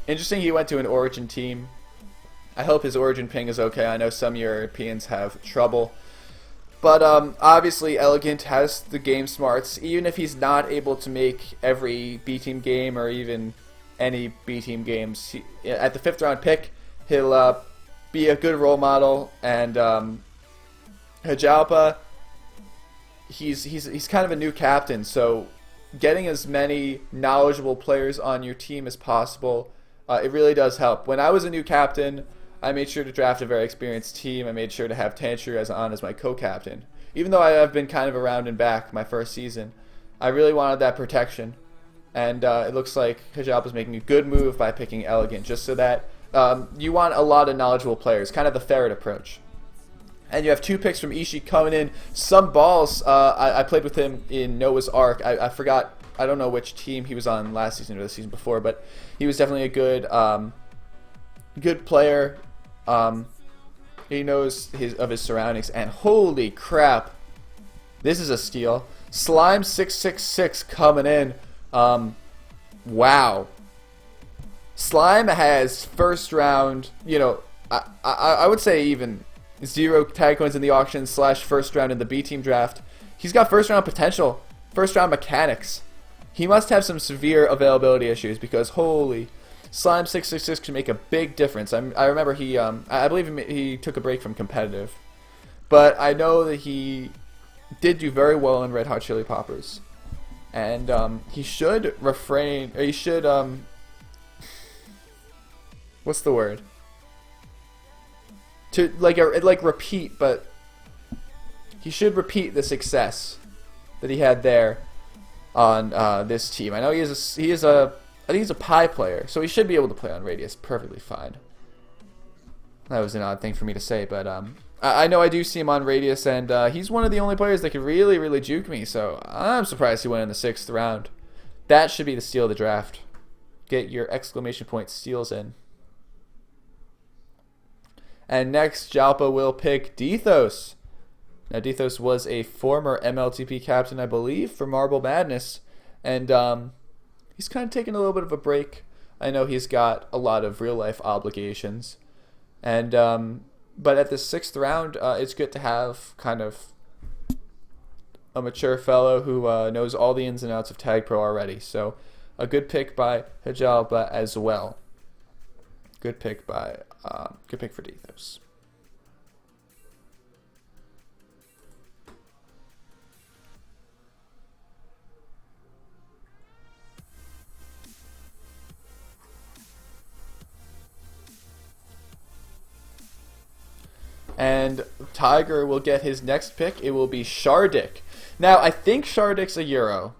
interesting he went to an Origin team. I hope his Origin ping is okay. I know some Europeans have trouble. But obviously Elegant has the game smarts. Even if he's not able to make every B-team game or even any B-team games, at the 5th round pick, he'll be a good role model. And Hajalpa, he's kind of a new captain, so getting as many knowledgeable players on your team as possible, it really does help. When I was a new captain, I made sure to draft a very experienced team. I made sure to have Tancher as my co-captain. Even though I've been kind of around and back my first season, I really wanted that protection. And it looks like Hajalpa's making a good move by picking Elegant, just so that you want a lot of knowledgeable players, kind of the ferret approach. And you have 2 picks from Ishii coming in. Some balls, I played with him in Noah's Ark. I forgot, I don't know which team he was on last season or the season before, but he was definitely a good player. He knows of his surroundings, and holy crap, this is a steal. Slime 666 coming in. Wow. Slime has first round, I would say even 0 tag coins in the auction / first round in the B team draft. He's got first round potential, first round mechanics. He must have some severe availability issues, because holy, Slime 666 can make a big difference. I remember I believe he took a break from competitive, but I know that he did do very well in Red Hot Chili Poppers. And he should refrain, or he should, what's the word? To like repeat, but he should repeat the success that he had there on this team. I know I think he's a Pi player, so he should be able to play on Radius perfectly fine. That was an odd thing for me to say, but I know I do see him on Radius, and he's one of the only players that can really, really juke me, so I'm surprised he went in the 6th round. That should be the steal of the draft. Get your exclamation point steals in. And next, Jalpa will pick Dethos. Now, Dethos was a former NLTP captain, I believe, for Marble Madness, and he's kind of taking a little bit of a break. I know he's got a lot of real-life obligations, And but at the 6th round, it's good to have kind of a mature fellow who knows all the ins and outs of Tag Pro already. So a good pick by Hijalba as well. Good pick for Dethos. And Tiger will get his next pick. It will be Shardik. Now, I think Shardik's a Euro,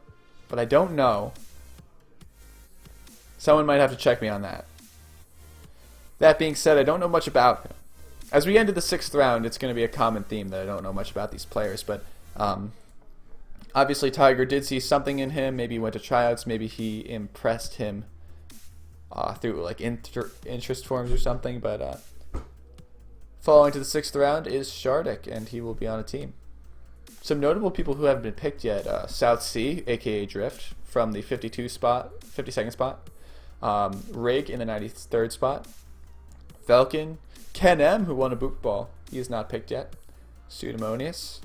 but I don't know. Someone might have to check me on that. That being said, I don't know much about him. As we enter the 6th round, it's going to be a common theme that I don't know much about these players, but obviously Tiger did see something in him. Maybe he went to tryouts. Maybe he impressed him through like interest forms or something, but following to the 6th round is Shardik, and he will be on a team. Some notable people who haven't been picked yet: South Sea, aka Drift, from the 52nd spot. Rig in the 93rd spot. Falcon. Ken M, who won a boot ball. He is not picked yet. Pseudomonius.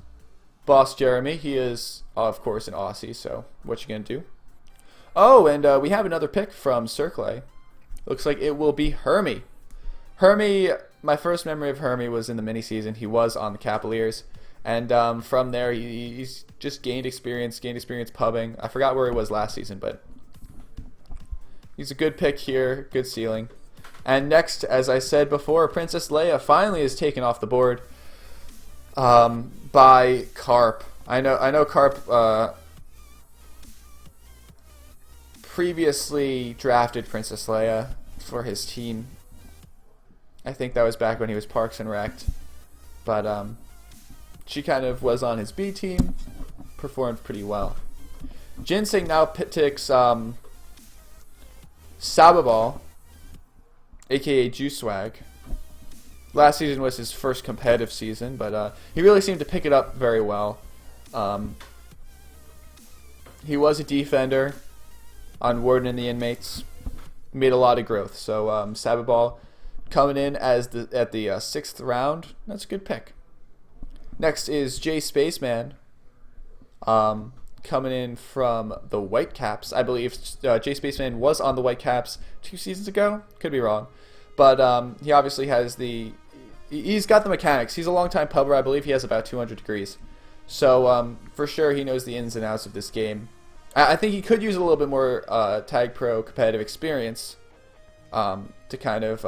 Boss Jeremy. He is, of course, an Aussie, so what you gonna do? Oh, and we have another pick from Circle. Looks like it will be Hermie. Hermie, my first memory of Hermie was in the mini season. He was on the Cavaliers, and from there he's just gained experience pubbing. I forgot where he was last season, but he's a good pick here, good ceiling. And next, as I said before, Princess Leia finally is taken off the board by Carp. I know Carp previously drafted Princess Leia for his team. I think that was back when he was Parks and Rec. But she kind of was on his B team, performed pretty well. Ginseng now picks Sababal, aka Juice Swag. Last season was his first competitive season, but he really seemed to pick it up very well. He was a defender on Warden and the Inmates. Made a lot of growth. So Sababal coming in as at the 6th round. That's a good pick. Next is Jay Spaceman, coming in from the Whitecaps. I believe Jay Spaceman was on the Whitecaps 2 seasons ago. Could be wrong. But he obviously has he's got the mechanics. He's a long-time pubber. I believe he has about 200 degrees. So for sure he knows the ins and outs of this game. I think he could use a little bit more Tag Pro competitive experience to kind of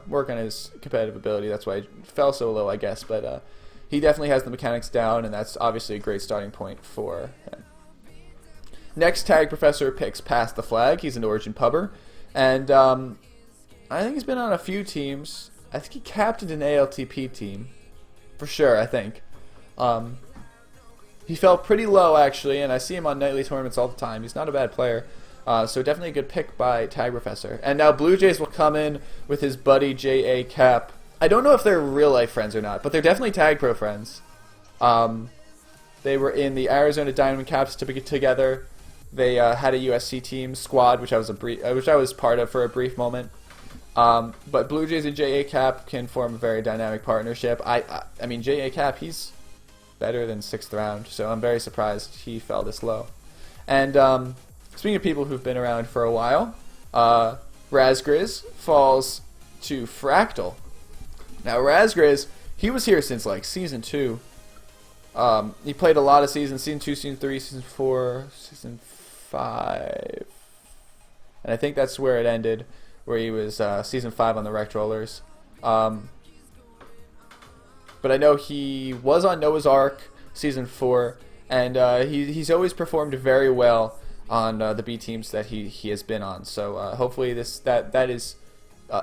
work on his competitive ability. That's why he fell so low, I guess. But he definitely has the mechanics down, and that's obviously a great starting point for him. Next, Tag Professor picks Pass the Flag. He's an Origin pubber. And I think he's been on a few teams. I think he captained an ALTP team. For sure, I think. He fell pretty low, actually, and I see him on nightly tournaments all the time. He's not a bad player. So definitely a good pick by Tag Professor. And now Blue Jays will come in with his buddy J.A. Cap. I don't know if they're real-life friends or not, but they're definitely Tag Pro friends. They were in the Arizona Diamond Caps together. They had a USC team squad, which I was part of for a brief moment. But Blue Jays and J.A. Cap can form a very dynamic partnership. I mean, J.A. Cap, he's better than 6th round, so I'm very surprised he fell this low. And speaking of people who've been around for a while, Razgriz falls to Fractal. Now, Razgriz, he was here since like Season 2. He played a lot of seasons, Season 2, Season 3, Season 4, Season 5. And I think that's where it ended, where he was Season 5 on the Rect Rollers. But I know he was on Noah's Ark Season 4, and he's always performed very well on the B teams that he has been on. So hopefully that is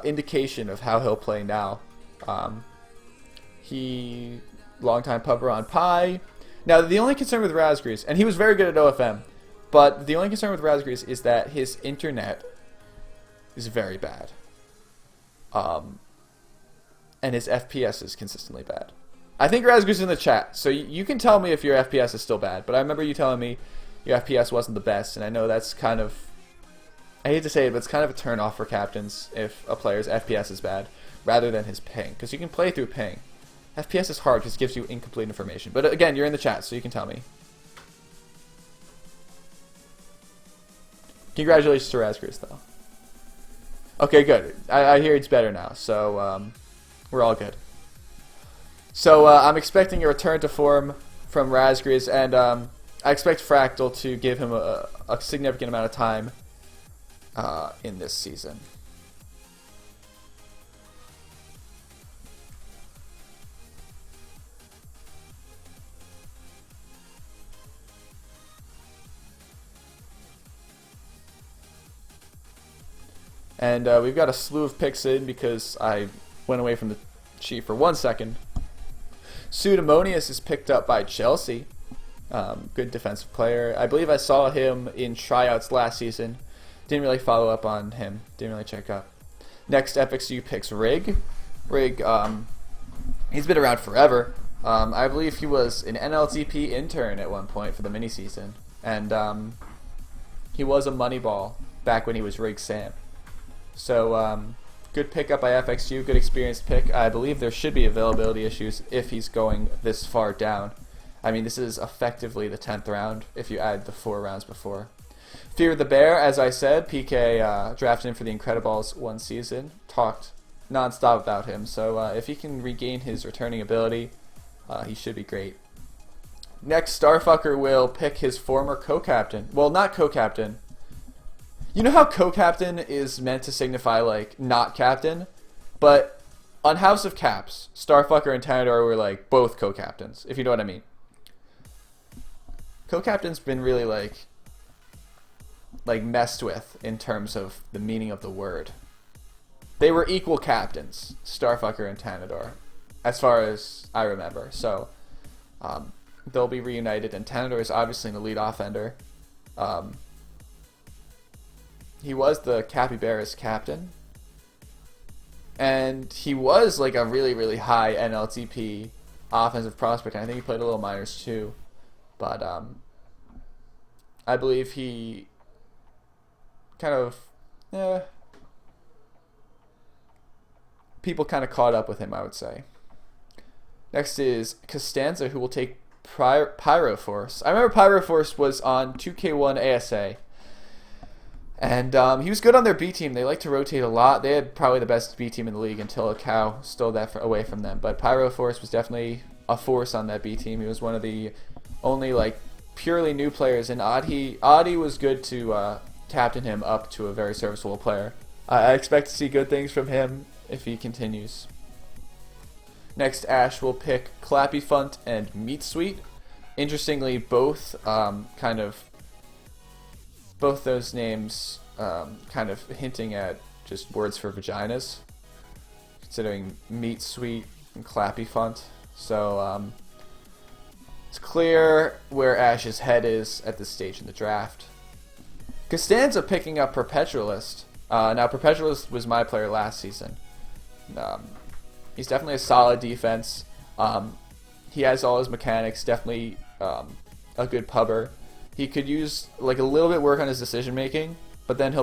indication of how he'll play now. He longtime pubber on Pi. Now the only concern with Razgriz, and he was very good at OFM, but the only concern with Razgriz is that his internet is very bad. And his FPS is consistently bad. I think Razgriz is in the chat, so you can tell me if your FPS is still bad, but I remember you telling me your FPS wasn't the best, and I know that's kind of I hate to say it, but it's kind of a turn off for captains if a player's FPS is bad, rather than his ping, because you can play through ping. FPS is hard because it gives you incomplete information. But again, you're in the chat, so you can tell me. Congratulations to Razgris, though. Okay, good. I hear it's better now, so we're all good. So I'm expecting a return to form from Razgris, and I expect Fractal to give him a significant amount of time in this season. And we've got a slew of picks in because I went away from the sheet for 1 second. Pseudomonius is picked up by Chelsea. Good defensive player. I believe I saw him in tryouts last season. Didn't really follow up on him. Didn't really check up. Next, FXU picks Rig. Rig, he's been around forever. I believe he was an NLTP intern at one point for the mini season. And he was a Moneyball back when he was Rig Sam. So, good pickup by FXU, good experienced pick. I believe there should be availability issues if he's going this far down. I mean, this is effectively the 10th round if you add the 4 rounds before. Fear the Bear, as I said, PK drafted him for the Incrediballs one season. Talked nonstop about him. So, if he can regain his returning ability, he should be great. Next, Starfucker will pick his former co-captain. Well, not co-captain. You know how co-captain is meant to signify, like, not captain? But on House of Caps, Starfucker and Tanador were, like, both co-captains, if you know what I mean. Co-captain's been really, like messed with in terms of the meaning of the word. They were equal captains, Starfucker and Tanador, as far as I remember. So, they'll be reunited, and Tanador is obviously an elite offender. He was the Capybaras captain, and he was like a really, really high NLTP offensive prospect. And I think he played a little minors too, but I believe he kind of, people kind of caught up with him, I would say. Next is Costanza, who will take Pyroforce. I remember Pyroforce was on 2K1 ASA. And he was good on their B team. They like to rotate a lot. They had probably the best B team in the league until a cow stole that away from them. But Pyroforce was definitely a force on that B team. He was one of the only like purely new players. And Adi was good to captain him up to a very serviceable player. I expect to see good things from him if he continues. Next, Ash will pick Clappy Funt and Meat Sweet. Interestingly, both both those names kind of hinting at just words for vaginas, considering Meat Sweet and Clappy Funt. So it's clear where Ash's head is at this stage in the draft. Costanza picking up Perpetualist. Now, Perpetualist was my player last season. He's definitely a solid defense. He has all his mechanics, definitely a good pubber. He could use like a little bit work on his decision making, but then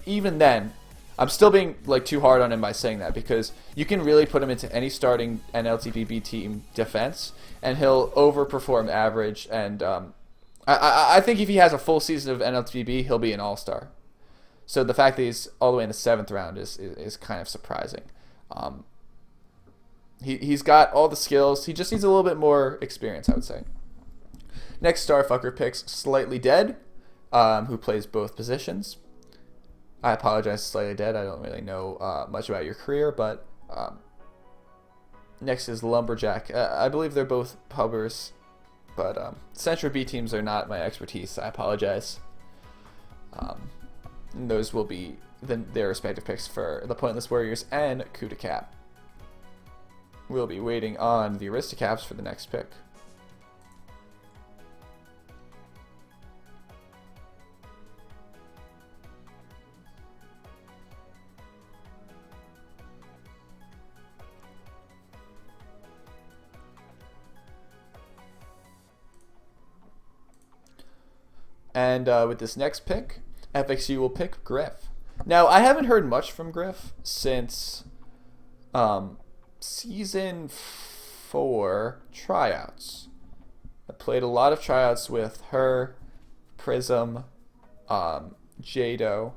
even then, I'm still being like too hard on him by saying that, because you can really put him into any starting NLTP team defense and he'll overperform average. And I think if he has a full season of NLTP, he'll be an all-star. So the fact that he's all the way in the 7th round is kind of surprising. He's got all the skills. He just needs a little bit more experience, I would say. Next, Starfucker picks Slightly Dead, who plays both positions. I apologize, Slightly Dead. I don't really know much about your career, but next is Lumberjack. I believe they're both pubbers, but Central B teams are not my expertise. I apologize. And those will be their respective picks for the Pointless Warriors and Coup de Cap. We'll be waiting on the Aristocaps for the next pick. And with this next pick, FXU will pick Griff. Now, I haven't heard much from Griff since season 4 tryouts. I played a lot of tryouts with her, Prism, Jado,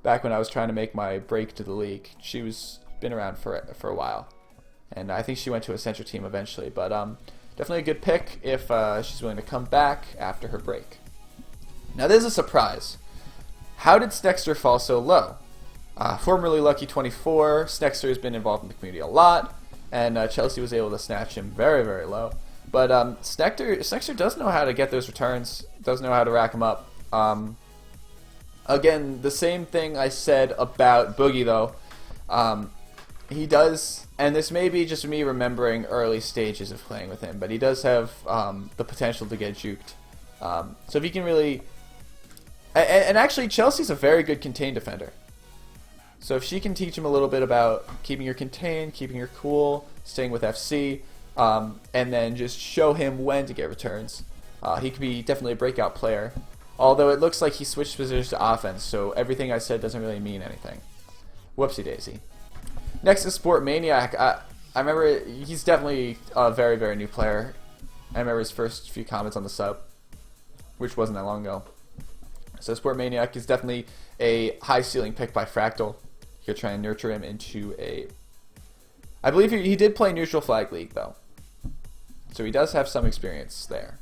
back when I was trying to make my break to the league. She was been around for a while, and I think she went to a Central team eventually, but definitely a good pick if she's willing to come back after her break. Now, there's a surprise. How did Snexter fall so low? Formerly Lucky 24, Snexter has been involved in the community a lot, and Chelsea was able to snatch him very, very low. But Snexter does know how to get those returns, does know how to rack them up. Again, the same thing I said about Boogie, though. He does, and this may be just me remembering early stages of playing with him, but he does have the potential to get juked. So if he can really... And actually, Chelsea's a very good contained defender. So if she can teach him a little bit about keeping her contained, keeping her cool, staying with FC, and then just show him when to get returns, he could be definitely a breakout player. Although it looks like he switched positions to offense, so everything I said doesn't really mean anything. Whoopsie daisy. Next is Sport Maniac. I remember he's definitely a very, very new player. I remember his first few comments on the sub, which wasn't that long ago. So Sport Maniac is definitely a high ceiling pick by Fractal. You're trying to nurture him into a... I believe he did play Neutral Flag League, though. So he does have some experience there.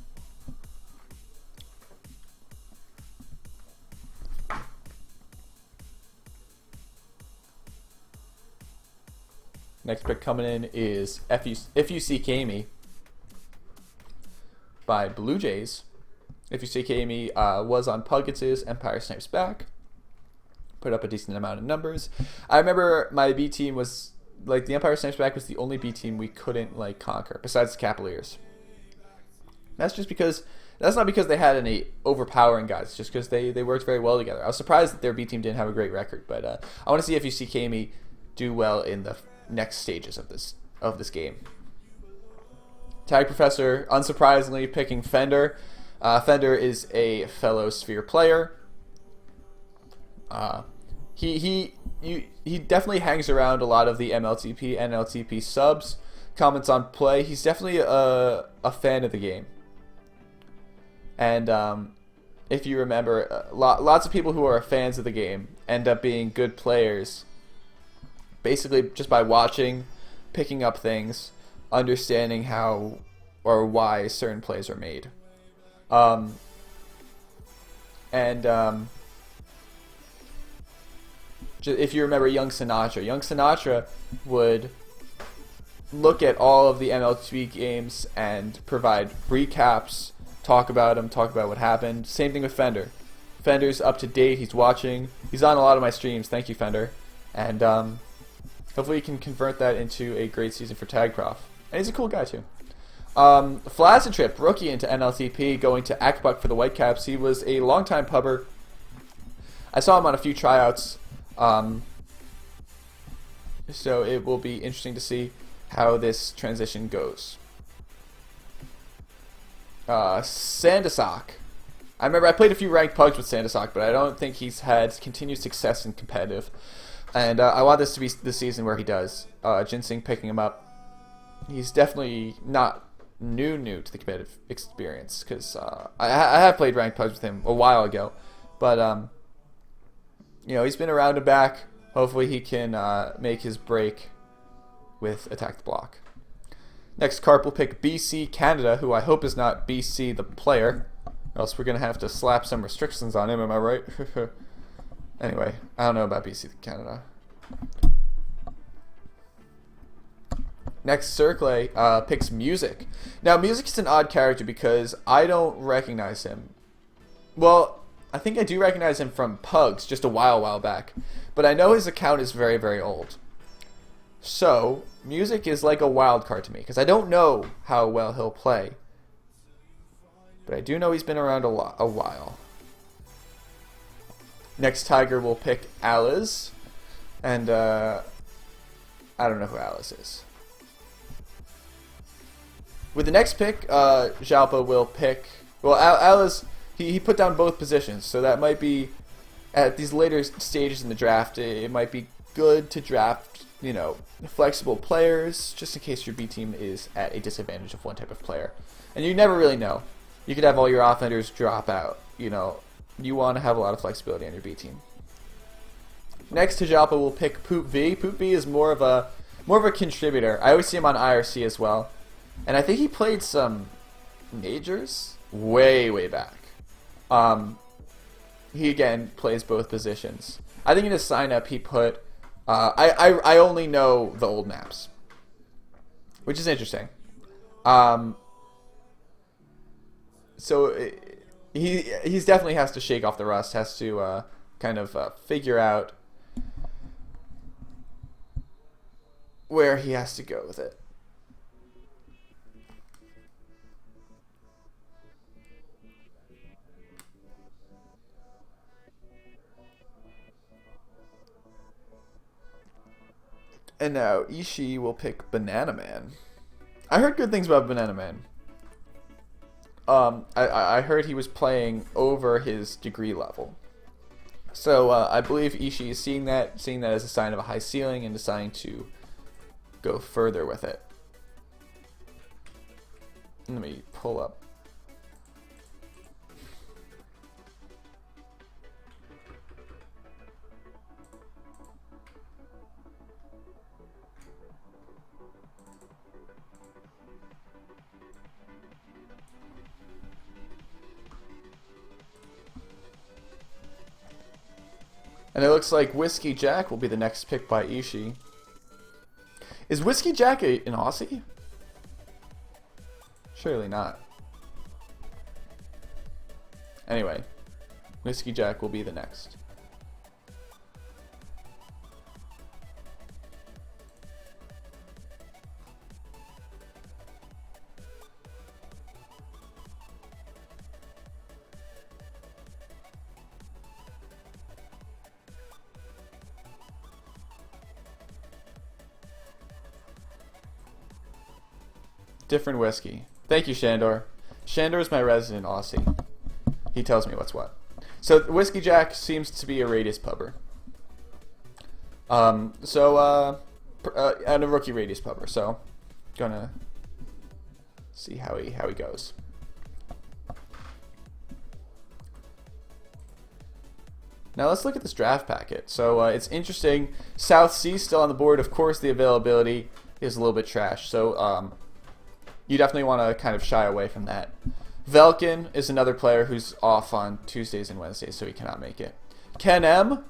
Next pick coming in is FUC Kami by Blue Jays. FUC Kami was on Puggets' Empire Snipes Back. Put up a decent amount of numbers. I remember my B team was, like, the Empire Snipes Back was the only B team we couldn't, like, conquer, besides the Cavaliers. That's just because, that's not because they had any overpowering guys, it's just because they worked very well together. I was surprised that their B team didn't have a great record, but I want to see FUC Kami do well in the next stages of this game. Tag Professor, unsurprisingly, picking Fender. Fender is a fellow Sphere player. He definitely hangs around a lot of the NLTP subs, comments on play. He's definitely a fan of the game. And if you remember, lots of people who are fans of the game end up being good players, basically just by watching, picking up things, understanding how or why certain plays are made. If you remember Young Sinatra would look at all of the MLTP games and provide recaps, talk about them, talk about what happened. Same thing with Fender. Fender's up to date. He's watching. He's on a lot of my streams. Thank you, Fender. And hopefully he can convert that into a great season for Tagprof. And he's a cool guy, too. Flaccid Trip, rookie into NLTP, going to Akbuck for the Whitecaps. He was a longtime pubber. I saw him on a few tryouts. So it will be interesting to see how this transition goes. Sandersock. I remember I played a few ranked pugs with Sandersock, but I don't think he's had continued success in competitive. And I want this to be the season where he does. Ginseng picking him up. He's definitely not new to the competitive experience, because I have played ranked pugs with him a while ago. But, you know, he's been around and back. Hopefully he can make his break with Attack the Block. Next, Carp will pick BC Canada, who I hope is not BC the player, or else we're going to have to slap some restrictions on him, am I right? Anyway, I don't know about BC Canada. Next, Circle picks Music. Now, Music is an odd character because I don't recognize him. Well, I think I do recognize him from Pugs just a while back, but I know his account is very, very old. So, Music is like a wild card to me because I don't know how well he'll play, but I do know he's been around a while. Next, Tiger will pick Alice, and I don't know who Alice is. With the next pick, Jalpa will pick... Well, Alice, he put down both positions, so that might be at these later stages in the draft, it might be good to draft, flexible players just in case your B team is at a disadvantage of one type of player. And you never really know. You could have all your offenders drop out. You want to have a lot of flexibility on your B team. Next, Tajalpa will pick Poop V. Poop V is more of a contributor. I always see him on IRC as well. And I think he played some majors way back. He again plays both positions. I think in his sign-up he put I only know the old maps, which is interesting. So he's definitely has to shake off the rust, has to kind of figure out where he has to go with it. And now Ishii will pick Banana Man. I heard good things about Banana Man. I heard he was playing over his degree level. So I believe Ishii is seeing that as a sign of a high ceiling and deciding to go further with it. Let me pull up. And it looks like Whiskey Jack will be the next pick by Ishii. Is Whiskey Jack an Aussie? Surely not. Anyway, Whiskey Jack will be the next. Different whiskey. Thank you, Shandor. Shandor is my resident Aussie. He tells me what's what. So Whiskey Jack seems to be a Radius pubber. And a rookie Radius pubber. So gonna see how he goes. Now let's look at this draft packet. So it's interesting. South Sea still on the board. Of course, the availability is a little bit trash. So you definitely want to kind of shy away from that. Velkin is another player who's off on Tuesdays and Wednesdays, so he cannot make it. Ken M,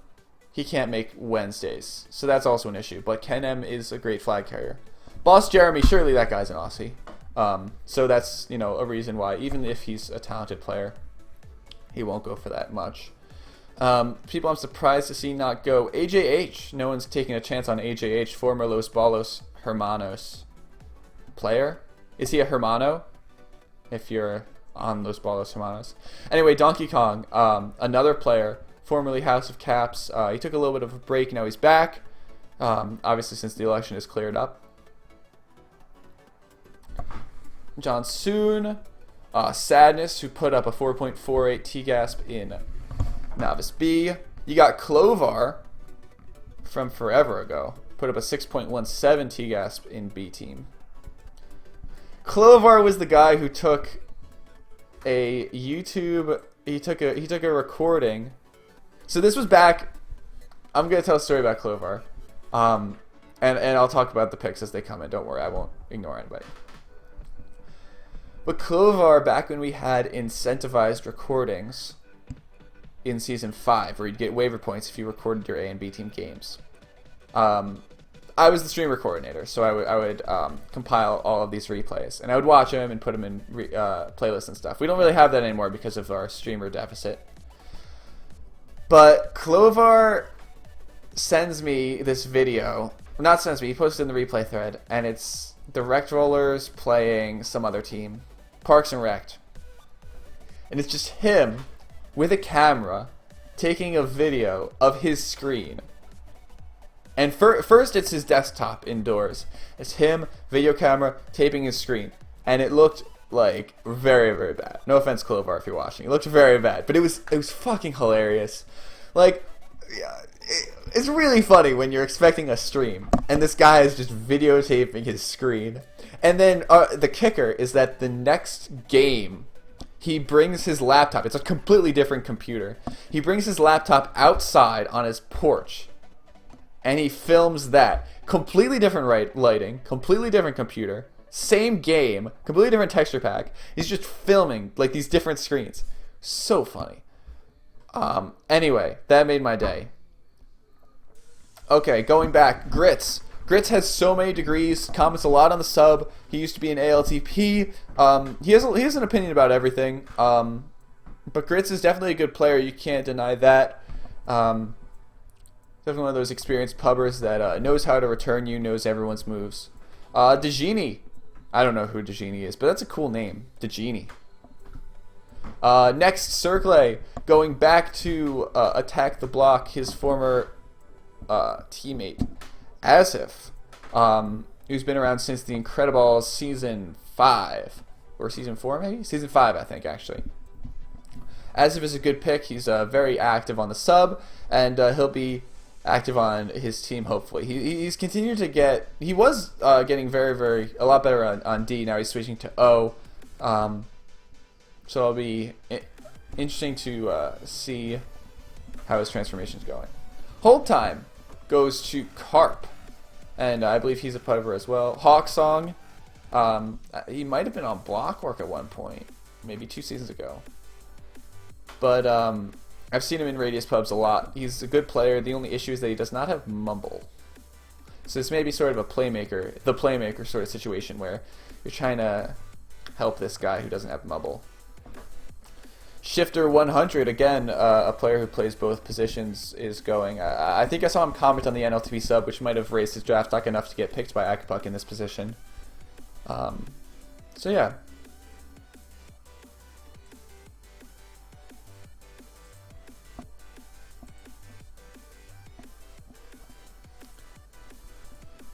he can't make Wednesdays, so that's also an issue. But Ken M is a great flag carrier. Boss Jeremy, surely that guy's an Aussie. So that's a reason why, even if he's a talented player, he won't go for that much. People I'm surprised to see not go. AJH, no one's taking a chance on AJH, former Los Balos Hermanos player. Is he a Hermano? If you're on Los Balos Hermanos. Anyway, Donkey Kong, another player, formerly House of Caps. He took a little bit of a break. Now he's back. Obviously, since the election is cleared up. John Soon, Sadness, who put up a 4.48 T-Gasp in Novice B. You got Clovar from forever ago. Put up a 6.17 T-Gasp in B team. Clovar was the guy who took a YouTube. He took a recording. So this was back. I'm gonna tell a story about Clovar, and I'll talk about the picks as they come in. Don't worry, I won't ignore anybody. But Clovar, back when we had incentivized recordings in Season 5, where you'd get waiver points if you recorded your A and B team games. I was the streamer coordinator, so I would compile all of these replays, and I would watch them and put them in playlists and stuff. We don't really have that anymore because of our streamer deficit. But Clovar sends me this video. Not sends me, he posted in the replay thread, and it's the Wrecked Rollers playing some other team. Parks and Wrecked. And it's just him with a camera taking a video of his screen. And first it's his desktop indoors. It's him, video camera, taping his screen. And it looked like very, very bad. No offense, Clovar, if you're watching. It looked very bad. But it was fucking hilarious. Like, yeah, it's really funny when you're expecting a stream and this guy is just videotaping his screen. And then the kicker is that the next game, he brings his laptop. It's a completely different computer. He brings his laptop outside on his porch, and he films that. Completely different lighting, completely different computer, same game, completely different texture pack. He's just filming like these different screens. So funny. Anyway, that made my day. Okay, going back, Grits. Grits has so many degrees, comments a lot on the sub. He used to be an ALTP. He has an opinion about everything. But Grits is definitely a good player. You can't deny that. Definitely one of those experienced pubbers that knows how to return you, knows everyone's moves. DeGenie. I don't know who DeGenie is, but that's a cool name. DeGenie. Next, Circle, going back to attack the block, his former teammate, Asif, who's been around since the Incredibles season 5, or season 4 maybe? Season 5, I think, actually. Asif is a good pick. He's very active on the sub, and he'll be active on his team, hopefully. He's continued to get... He was getting a lot better on D. Now he's switching to O. So it'll be interesting to see how his transformation's going. Hold time goes to Carp, and I believe he's a putterer as well. Hawksong, he might have been on Blockwork at one point, maybe 2 seasons ago. But I've seen him in Radius pubs a lot. He's a good player. The only issue is that he does not have Mumble. So this may be sort of the playmaker sort of situation where you're trying to help this guy who doesn't have Mumble. Shifter 100, again, a player who plays both positions, is going. I think I saw him comment on the NLTP sub, which might have raised his draft stock enough to get picked by Akapuck in this position. So yeah.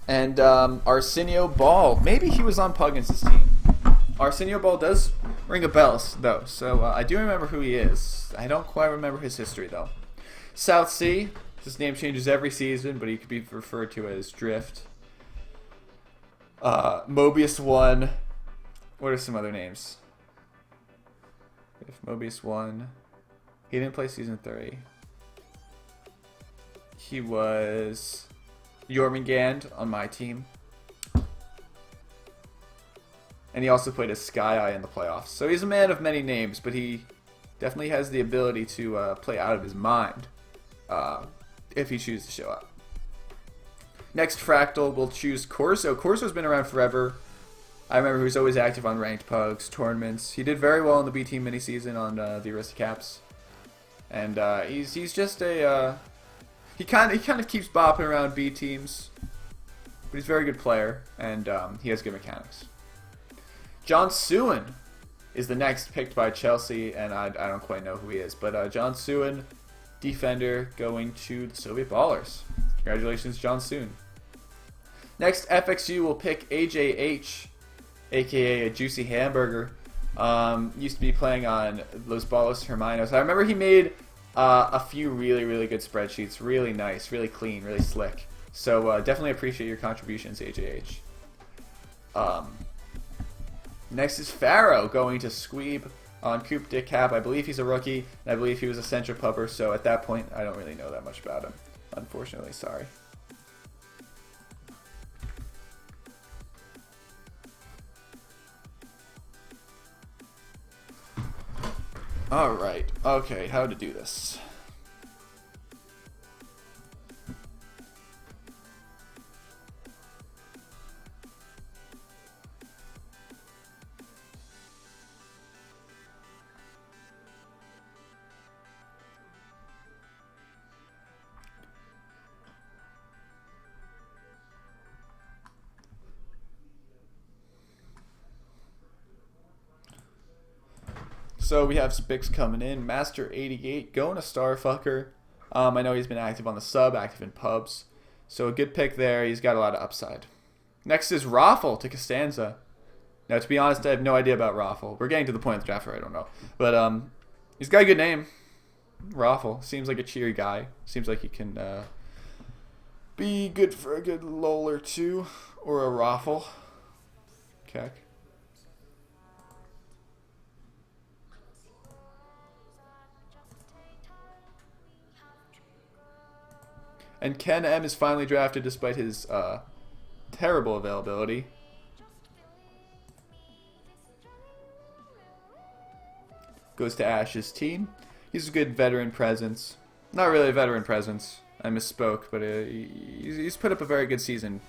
And Arsenio Ball, maybe he was on Puggins' team. Arsenio Ball does ring a bell, though, so I do remember who he is. I don't quite remember his history, though. South Sea, his name changes every season, but he could be referred to as Drift. Mobius 1. What are some other names? If Mobius 1. He didn't play season 3. He was Jormungand on my team. And he also played as Sky Eye in the playoffs. So he's a man of many names, but he definitely has the ability to play out of his mind if he chooses to show up. Next, Fractal will choose Corso. Corso's been around forever. I remember he was always active on ranked pugs, tournaments. He did very well in the B team mini season on the Aristocaps. And he's just a... He kind of keeps bopping around B teams. But he's a very good player, and he has good mechanics. John Suin is the next picked by Chelsea, and I don't quite know who he is. But John Suin, defender, going to the Soviet Ballers. Congratulations, John Suin. Next, FXU will pick AJH, a.k.a. a Juicy Hamburger. Used to be playing on Los Ballos Hermanos. I remember he made a few really, really good spreadsheets. Really nice, really clean, really slick. So definitely appreciate your contributions, AJH. Next is Pharaoh going to Squeeb on Coop Dick Cap. I believe he's a rookie, and I believe he was a central pupper, so at that point, I don't really know that much about him. Unfortunately, sorry. Alright, okay, how to do this. So we have Spix coming in. Master 88 going to Starfucker. I know he's been active on the sub, active in pubs. So a good pick there. He's got a lot of upside. Next is Raffle to Costanza. Now, to be honest, I have no idea about Raffle. We're getting to the point of the draft where I don't know. But he's got a good name. Raffle seems like a cheery guy. Seems like he can be good for a good lol or two, or a raffle. Keck. And Ken M is finally drafted despite his terrible availability. Goes to Ash's team. He's a good veteran presence. Not really a veteran presence. I misspoke, but he's put up a very good season.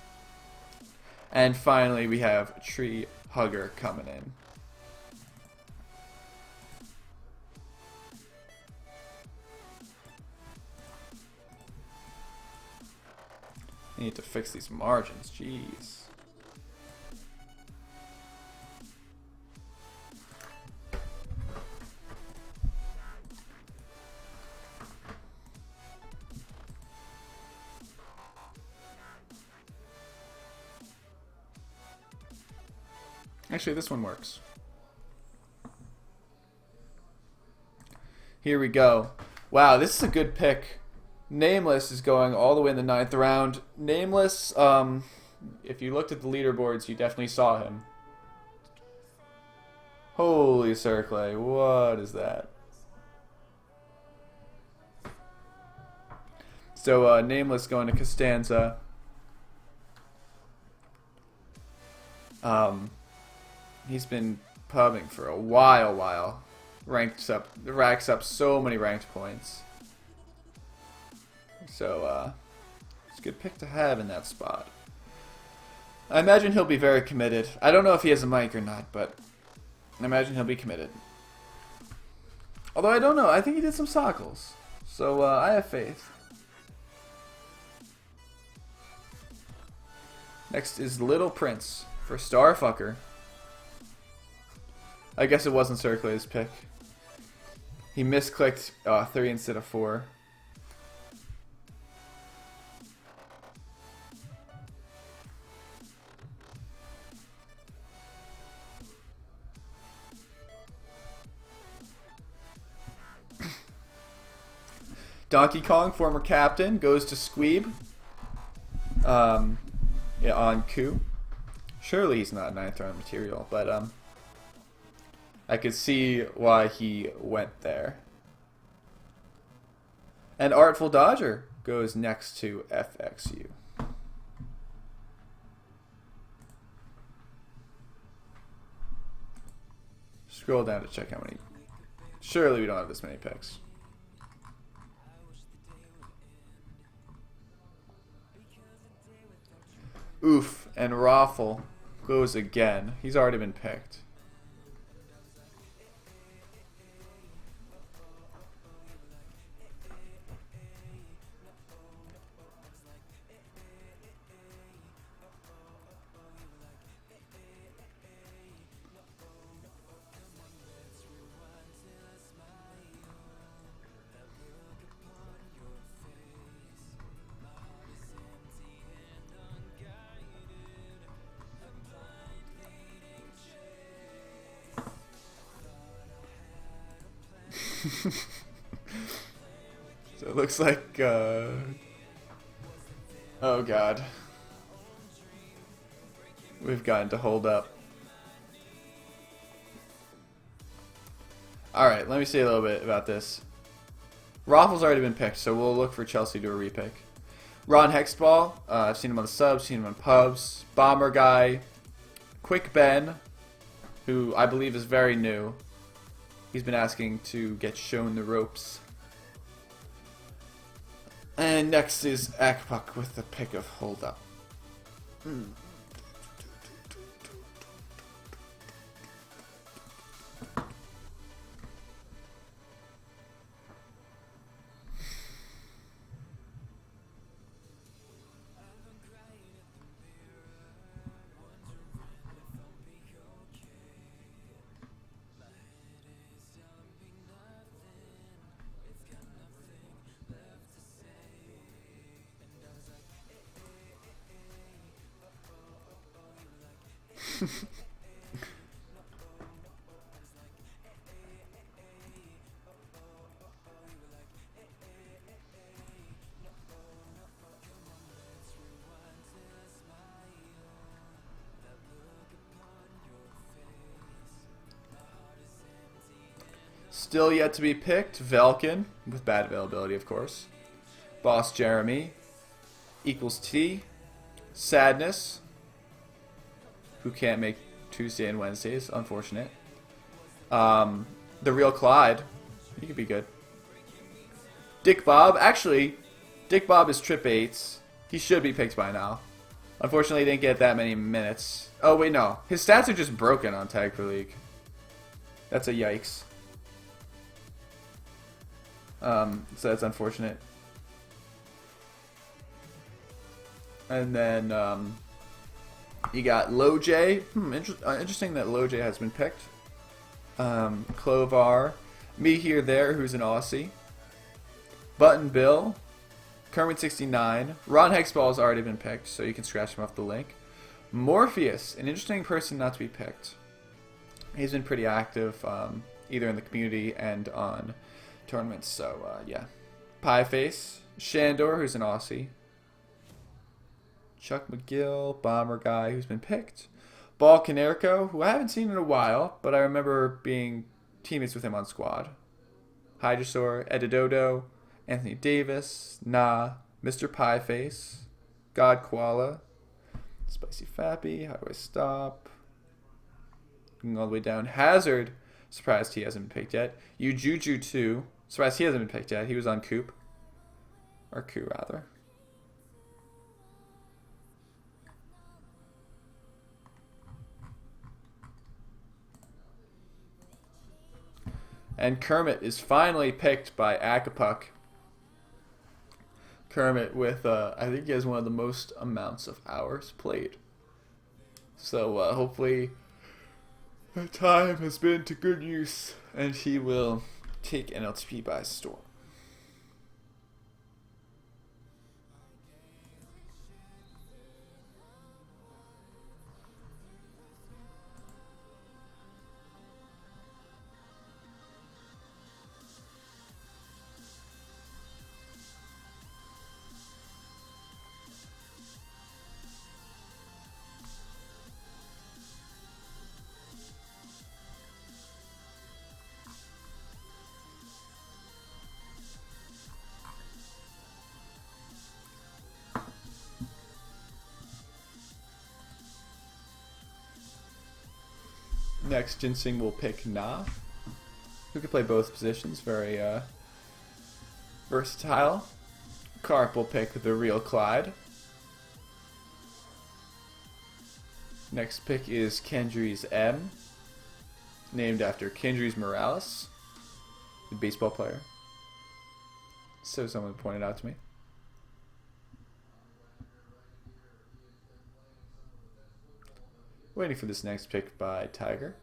And finally, we have Tree Hugger coming in. I need to fix these margins. Jeez. Actually, this one works. Here we go. Wow, this is a good pick. Nameless is going all the way in the 9th round. Nameless, if you looked at the leaderboards, you definitely saw him. Holy Circle, what is that? So, Nameless going to Costanza. He's been pubbing for a while. Racks up so many ranked points. So, it's a good pick to have in that spot. I imagine he'll be very committed. I don't know if he has a mic or not, but I imagine he'll be committed. Although I don't know. I think he did some sockles. So, I have faith. Next is Little Prince for Starfucker. I guess it wasn't Circle's pick. He misclicked 3 instead of 4. Donkey Kong, former captain, goes to Squeeb. Yeah, on Coup. Surely he's not 9th round material, but I could see why he went there. And Artful Dodger goes next to FXU. Scroll down to check how many. Surely we don't have this many picks. Oof, and Raffle goes again. He's already been picked. So it looks like, oh god. We've gotten to hold up. Alright, let me say a little bit about this. Raffle's already been picked, so we'll look for Chelsea to do a repick. Ron Hexball, I've seen him on the subs, seen him on pubs. Bomber Guy. Quick Ben, who I believe is very new. He's been asking to get shown the ropes. And next is Akpuck with the pick of Hold Up. Still yet to be picked, Velkin, with bad availability, of course. Boss Jeremy equals T. Sadness, who can't make Tuesday and Wednesdays, unfortunate. The real Clyde, he could be good. Dick Bob, actually, Dick Bob is Trip 8s. He should be picked by now. Unfortunately, he didn't get that many minutes. Oh, wait, no. His stats are just broken on Tag for League. That's a yikes. So that's unfortunate. And then you got Low J. Interesting that Low J has been picked. Clovar. Me Here There, who's an Aussie. Button Bill. Kermit69. Ron Hexball has already been picked, so you can scratch him off the link. Morpheus, an interesting person not to be picked. He's been pretty active, either in the community and on tournaments, so yeah. Pieface. Shandor, who's an Aussie. Chuck McGill, Bomber Guy, who's been picked. Ball Canerco, who I haven't seen in a while, but I remember being teammates with him on squad. Hydrosaur, Edidodo, Anthony Davis, Nah, Mr. Pieface, God Koala, Spicy Fappy, How Do I Stop? Going all the way down. Hazard, surprised he hasn't been picked yet. Ujuju 2, surprised he hasn't been picked yet. He was on Coop. Or Coup, rather. And Kermit is finally picked by Acapulco. Kermit with, I think he has one of the most amounts of hours played. So hopefully the time has been to good use and he will take NLTP by storm. Next, Ginseng will pick Na, who can play both positions. Very versatile. Carp will pick the real Clyde. Next pick is Kendry's M, named after Kendrys Morales, the baseball player. So someone pointed out to me. Waiting for this next pick by Tiger.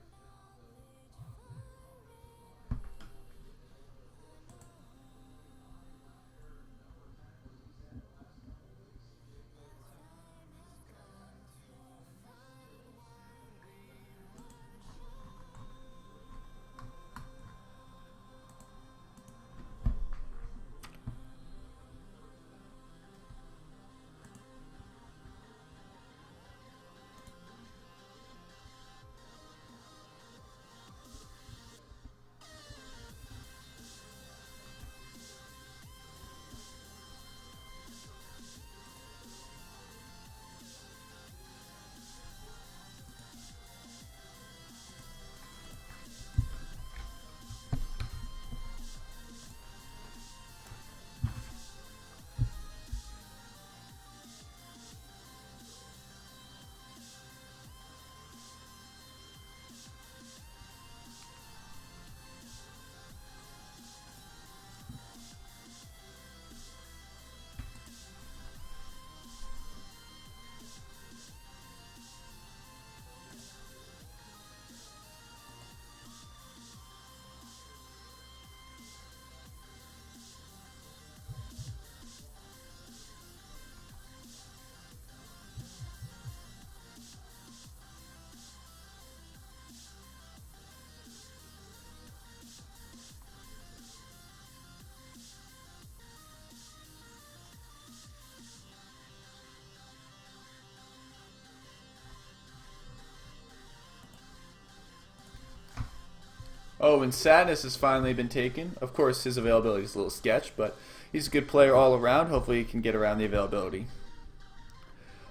Oh, and Sadness has finally been taken. Of course, his availability is a little sketch, but he's a good player all around. Hopefully, he can get around the availability.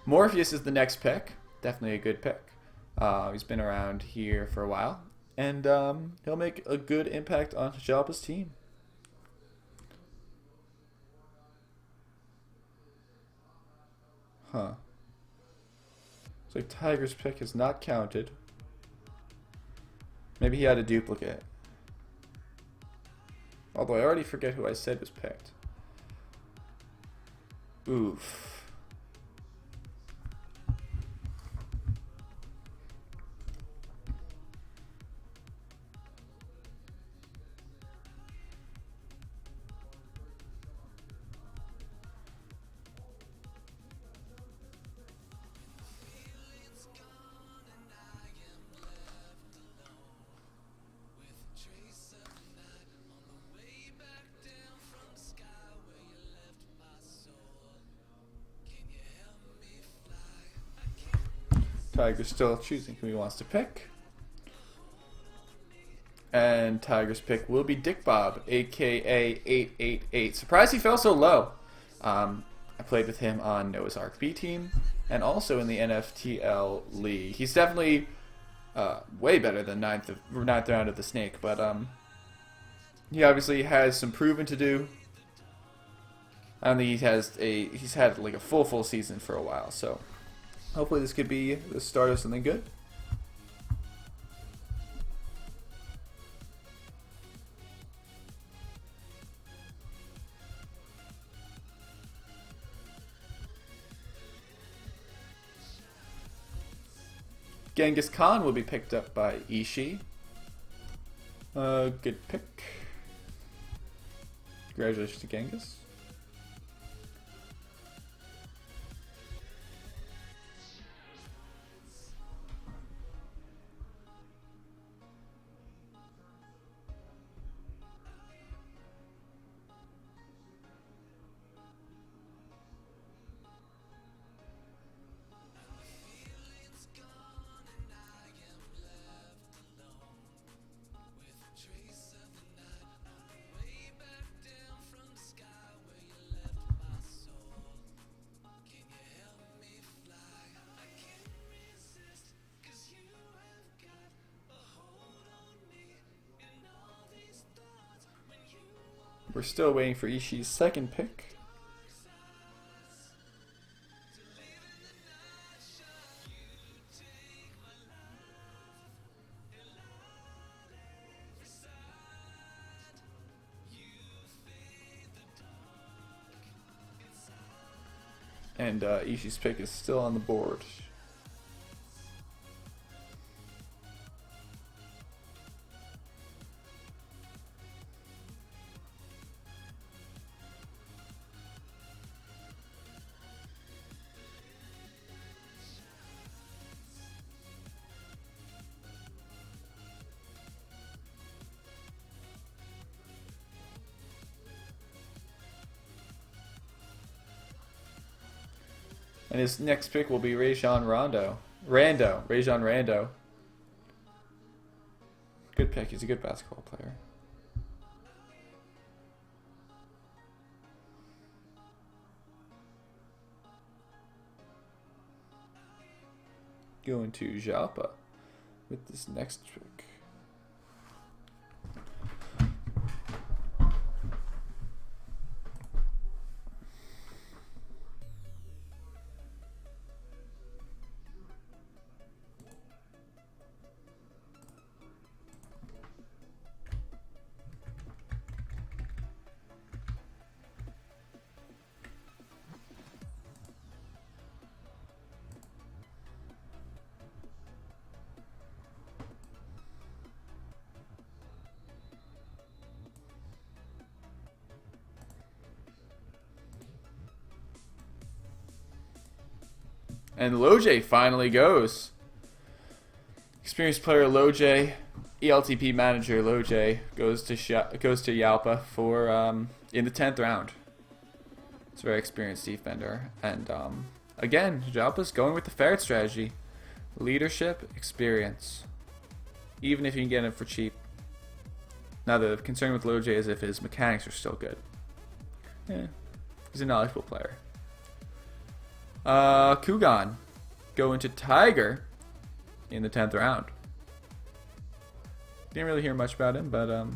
Morpheus is the next pick. Definitely a good pick. He's been around here for a while. And he'll make a good impact on Jalpa's team. Huh. Looks like Tiger's pick is not counted. Maybe he had a duplicate. Although I already forget who I said was picked. Oof. Tiger's still choosing who he wants to pick. And Tiger's pick will be Dick Bob, aka 888. Surprised he fell so low. I played with him on Noah's Ark B team and also in the NFTL League. He's definitely way better than ninth round of the Snake, but he obviously has some proving to do. I don't think he's had like a full season for a while, so hopefully this could be the start of something good. Genghis Khan will be picked up by Ishii. Good pick. Congratulations to Genghis. We're still waiting for Ishii's second pick. And Ishii's pick is still on the board. And his next pick will be Rajon Rondo. Rajon Rondo. Good pick. He's a good basketball player. Going to Jalpa with this next pick. And Loj finally goes. Experienced player Loj, ELTP manager Loj goes to Jalpa for in the 10th round. It's a very experienced defender, and again, Jalpa's going with the ferret strategy: leadership, experience. Even if you can get him for cheap, Now the concern with Lil J is if his mechanics are still good. Yeah, he's a knowledgeable player. Kugan going to Tiger in the 10th round. Didn't really hear much about him, but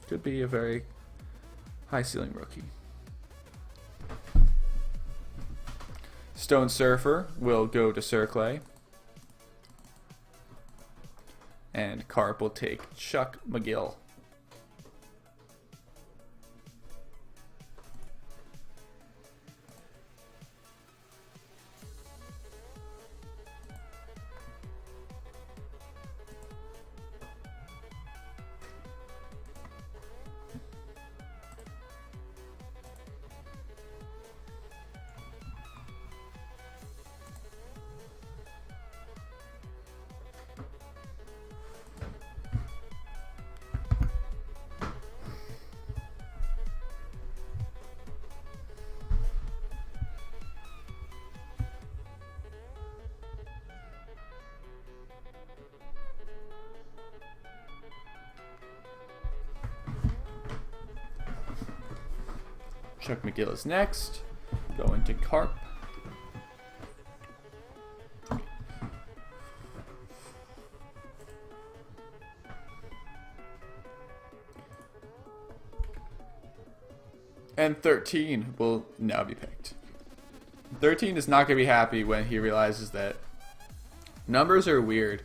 could be a very high ceiling rookie. Stone Surfer will go to Circle. And Carp will take Chuck McGill. Chuck McGill is next. Going to Carp. And 13 will now be picked. 13 is not going to be happy when he realizes that numbers are weird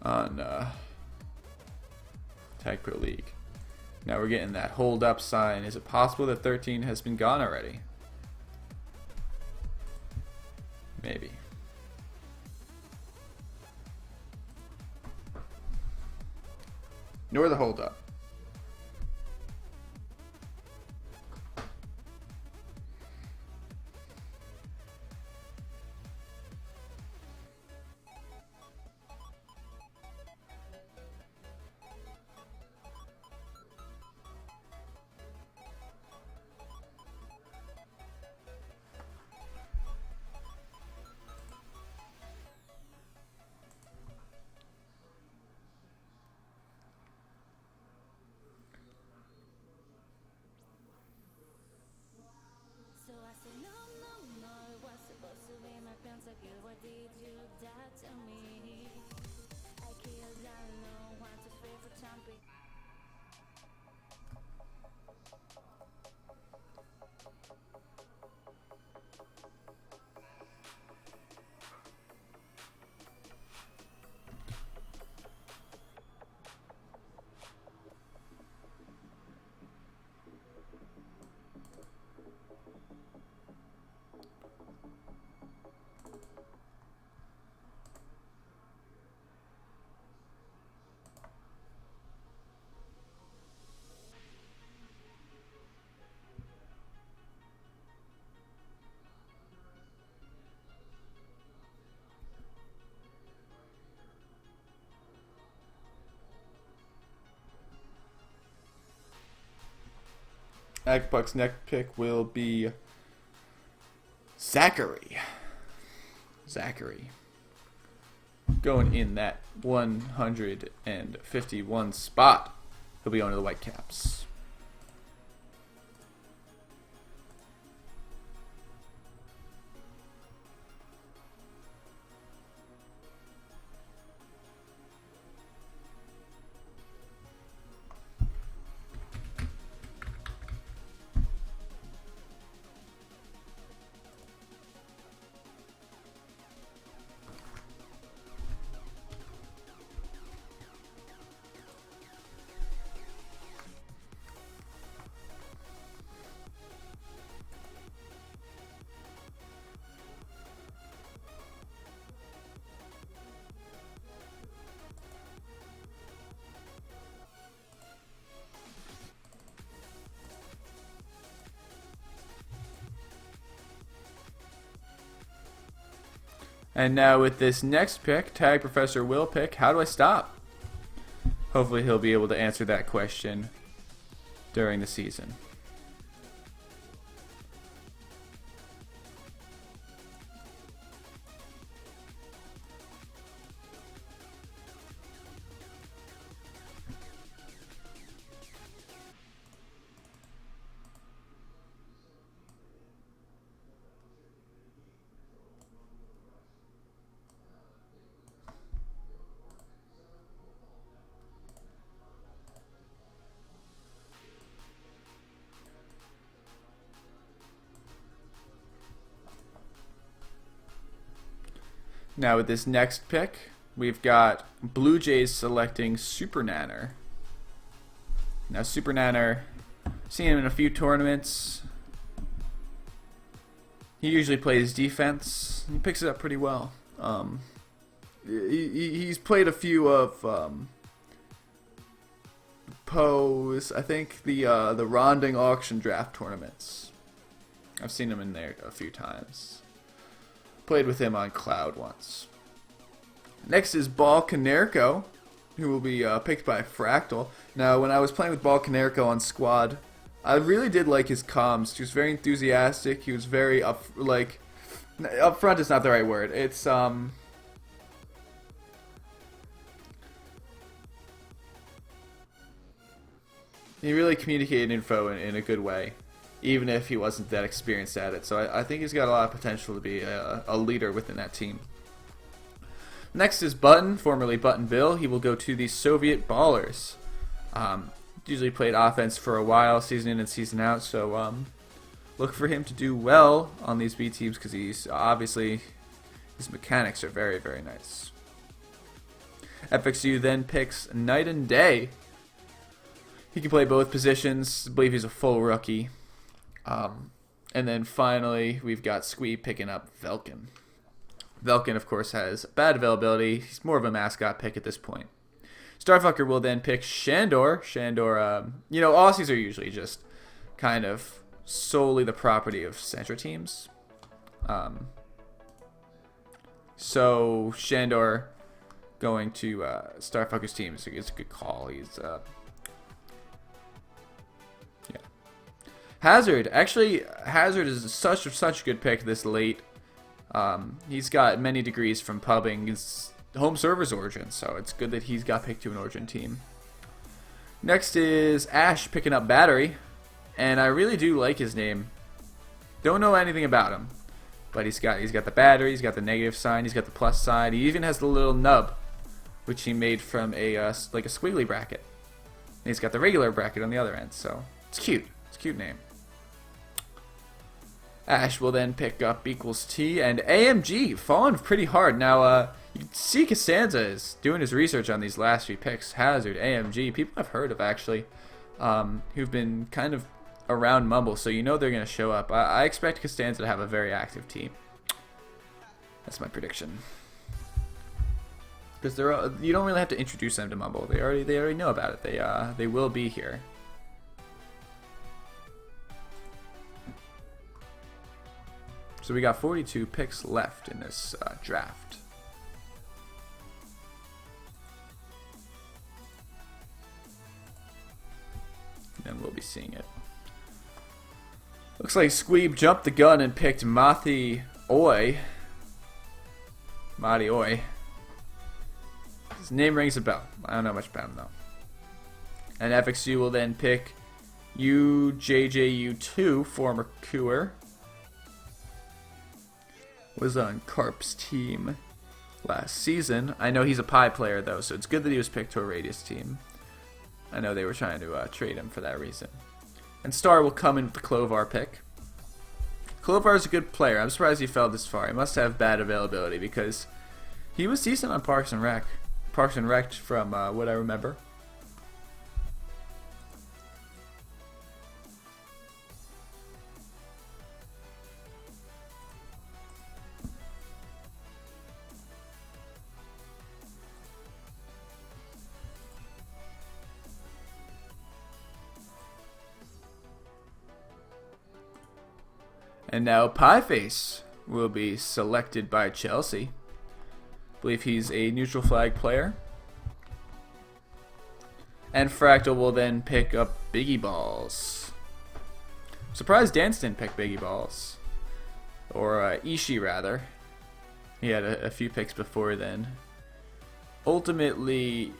on Tag Pro League. Now we're getting that hold up sign. Is it possible that 13 has been gone already? Maybe. Nor the hold up. Agbuck's next pick will be Zachary. Going in that 151 spot. He'll be going to the Whitecaps. And now with this next pick, Tag Professor will pick, how do I stop? Hopefully he'll be able to answer that question during the season. Now with this next pick, we've got Blue Jays selecting Super Nanner. Now Super Nanner, seen him in a few tournaments. He usually plays defense. He picks it up pretty well. He's played a few of Poe's, I think the Ronding auction draft tournaments. I've seen him in there a few times. Played with him on Cloud once. Next is Ball Canerco, who will be picked by Fractal. Now, when I was playing with Ball Canerco on Squad, I really did like his comms. He was very enthusiastic. He was very upfront is not the right word. It's he really communicated info in a good way, even if he wasn't that experienced at it. So I think he's got a lot of potential to be a leader within that team. Next is Button, formerly Button Bill. He will go to the Soviet Ballers. Usually played offense for a while, season in and season out, so look for him to do well on these B teams because he's obviously his mechanics are very, very nice. FXU then picks Night and Day. He can play both positions. I believe he's a full rookie. And then finally, we've got Squee picking up Velkin. Velkin, of course, has bad availability. He's more of a mascot pick at this point. Starfucker will then pick Shandor. Shandor, Aussies are usually just kind of solely the property of Centra teams. So Shandor going to Starfucker's team is a good call. He's Hazard. Actually, Hazard is such a good pick this late. He's got many degrees from pubbing. His home server's Origin, so it's good that he's got picked to an Origin team. Next is Ash picking up Battery, and I really do like his name. Don't know anything about him, but he's got the battery, he's got the negative sign, he's got the plus sign. He even has the little nub, which he made from a like a squiggly bracket. And he's got the regular bracket on the other end, so it's cute. It's a cute name. Ash will then pick up equals T, and AMG falling pretty hard. Now, you can see Costanza is doing his research on these last few picks. Hazard, AMG, people I've heard of actually, who've been kind of around Mumble, so you know they're going to show up. I expect Costanza to have a very active team. That's my prediction. Because you don't really have to introduce them to Mumble. They already know about it. They will be here. So we got 42 picks left in this draft. And we'll be seeing it. Looks like Squeeb jumped the gun and picked Mati Oi. Mati Oi. His name rings a bell. I don't know much about him though. And FXU will then pick UJJU2, former Cooer. Was on Carp's team last season. I know he's a Pi player though, so it's good that he was picked to a Radius team. I know they were trying to trade him for that reason. And Star will come in with the Clovar pick. Clovar is a good player. I'm surprised he fell this far. He must have bad availability because he was decent on Parks and Rec. Parks and Rec from what I remember. And now Pieface will be selected by Chelsea. I believe he's a neutral flag player. And Fractal will then pick up Biggie Balls. Surprised Dance didn't pick Biggie Balls. Or Ishii rather. He had a few picks before then. Ultimately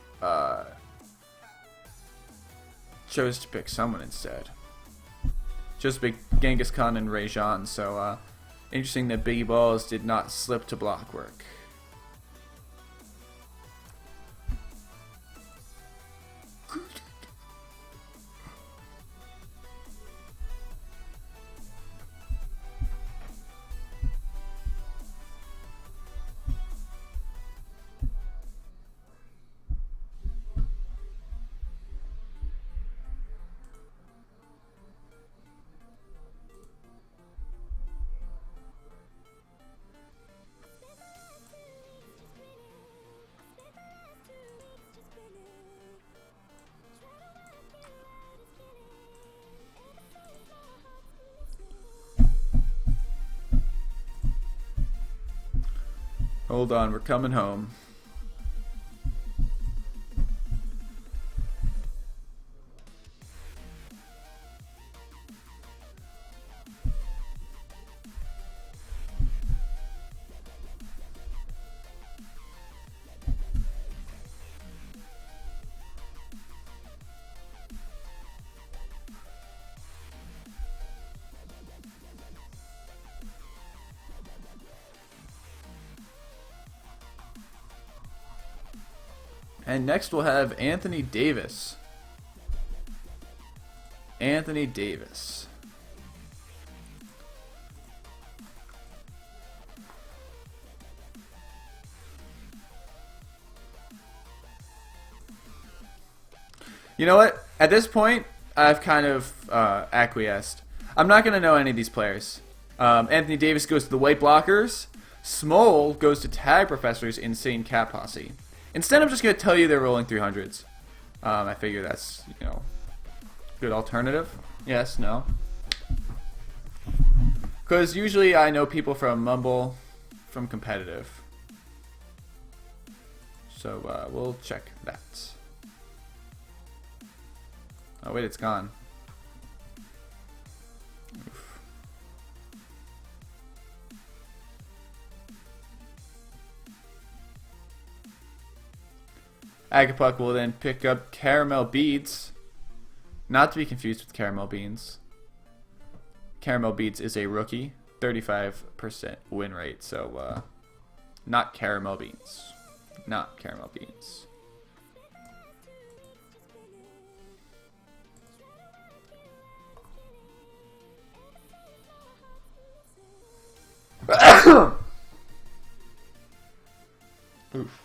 chose to pick someone instead. Just big Genghis Khan and Rajan, so interesting that Biggie Balls did not slip to block work. Hold on, we're coming home. And next we'll have Anthony Davis. Anthony Davis. You know what? At this point, I've kind of acquiesced. I'm not going to know any of these players. Anthony Davis goes to the White Blockers. Smole goes to Tag Professor's Insane Cat Posse. Instead, I'm just going to tell you they're rolling 300s. I figure that's, good alternative. Yes, no. Because usually I know people from Mumble, from Competitive. So we'll check that. Oh, wait, it's gone. Oof. Agapuck will then pick up Caramel Beads. Not to be confused with Caramel Beans. Caramel Beads is a rookie. 35% win rate. So, not Caramel Beans. Not Caramel Beans. Oof.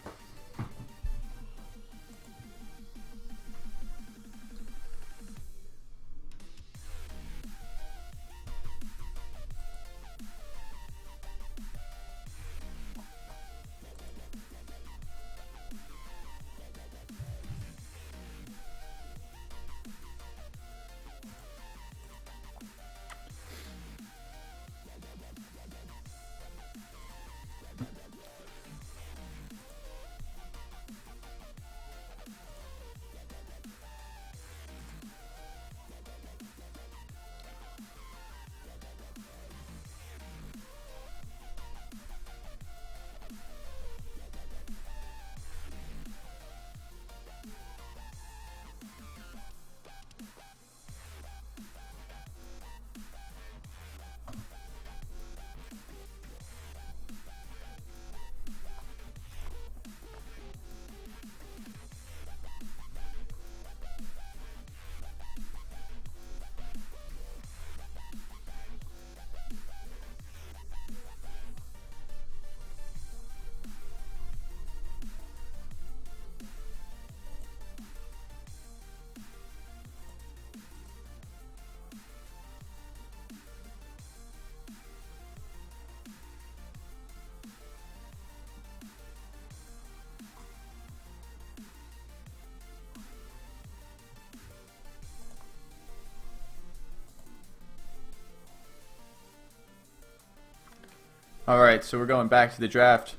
Alright, so we're going back to the draft.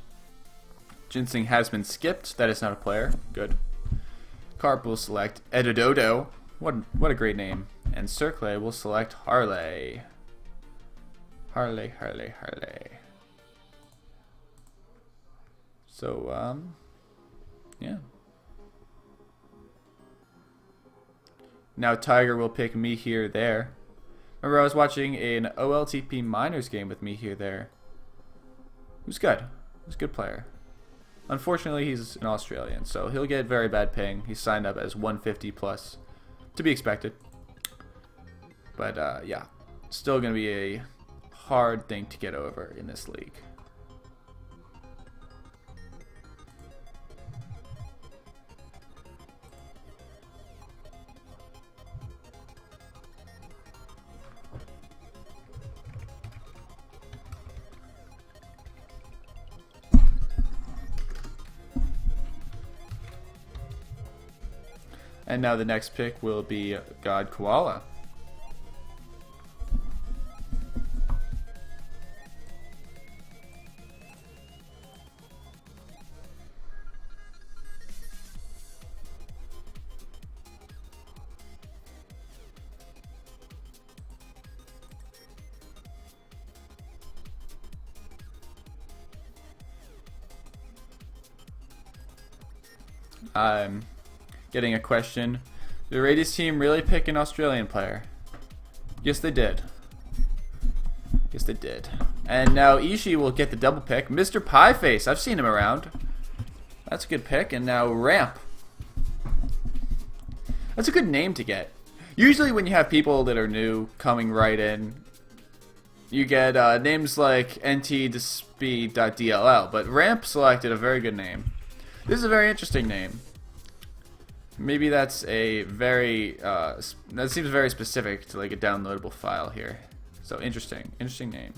Ginseng has been skipped. That is not a player. Good. Carp will select Edidodo. What a great name. And Circle will select Harley. Harley. So, yeah. Now Tiger will pick Me Here There. Remember, I was watching an OLTP Minors game with Me Here There. He was good. He was a good player. Unfortunately, he's an Australian, so he'll get very bad ping. He's signed up as 150 plus, to be expected. But yeah, still going to be a hard thing to get over in this league. And now the next pick will be God Koala. I'm getting a question. Did the Radius team really pick an Australian player? Yes, they did. Yes, they did. And now Ishii will get the double pick. Mr. Pieface, I've seen him around. That's a good pick. And now Ramp. That's a good name to get. Usually when you have people that are new coming right in, you get names like nt.speed.dll, but Ramp selected a very good name. This is a very interesting name. Maybe that's a very, that seems very specific to like a downloadable file here. So interesting name.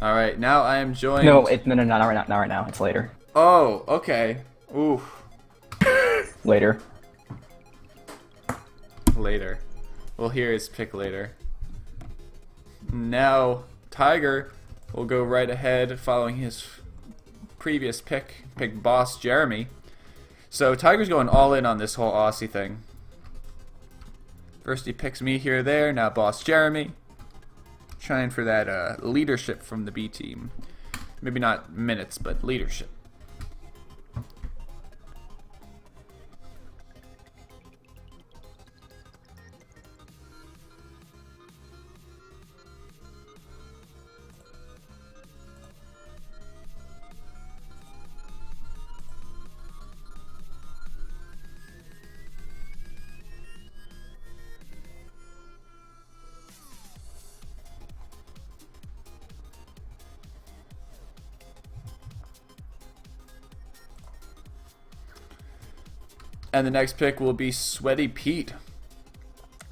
All right, now I am joined. No, not right now. Not right now. It's later. Oh, okay. Oof. Later. Later. We'll hear his pick later. Now, Tiger will go right ahead following his previous pick Boss Jeremy. So Tiger's going all in on this whole Aussie thing. First he picks me here there, now Boss Jeremy. Trying for that leadership from the B team. Maybe not minutes, but leadership. And the next pick will be Sweaty Pete.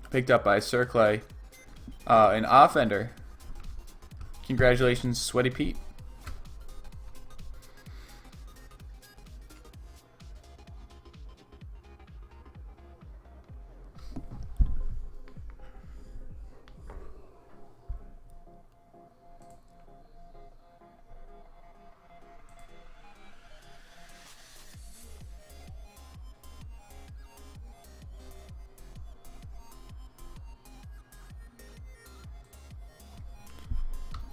Picked up by Circle, an offender. Congratulations, Sweaty Pete.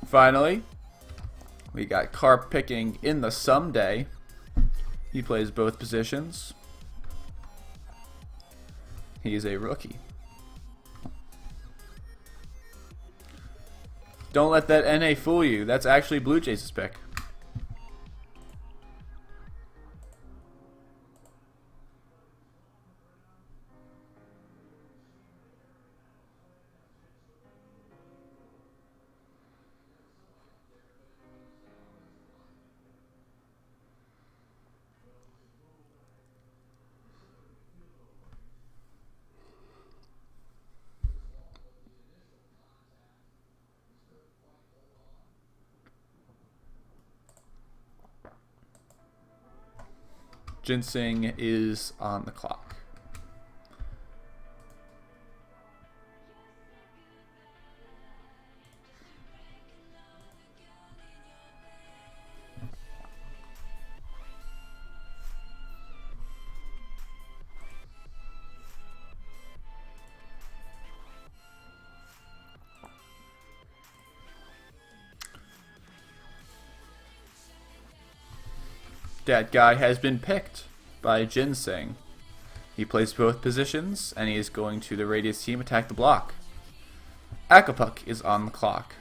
Finally, we got Carp picking in the someday. He plays both positions. He is a rookie. Don't let that NA fool you. That's actually Blue Jays' pick. Ginseng is on the clock. That guy has been picked by Ginseng. He plays both positions, and he is going to the Radius team attack the block. Acapulco is on the clock.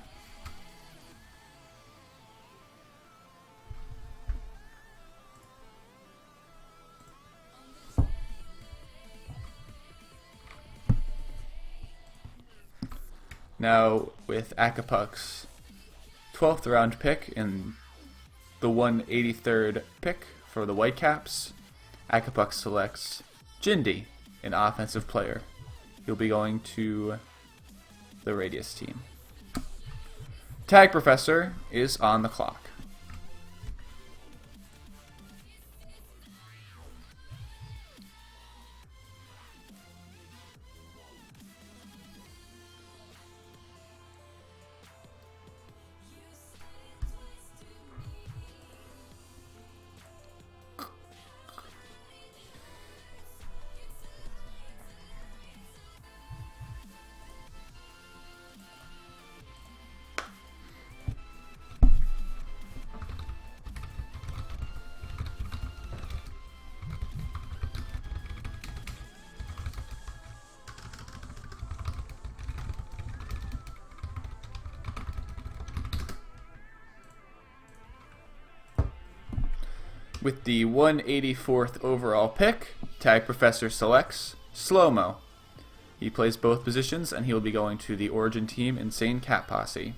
Now, with Acapulco's 12th round pick in the 183rd pick for the Whitecaps, Acapulco selects Jindy, an offensive player. He'll be going to the Radius team. Tag Professor is on the clock. With the 184th overall pick, Tag Professor selects Slow-Mo. He plays both positions, and he will be going to the Origin team Insane Cat Posse.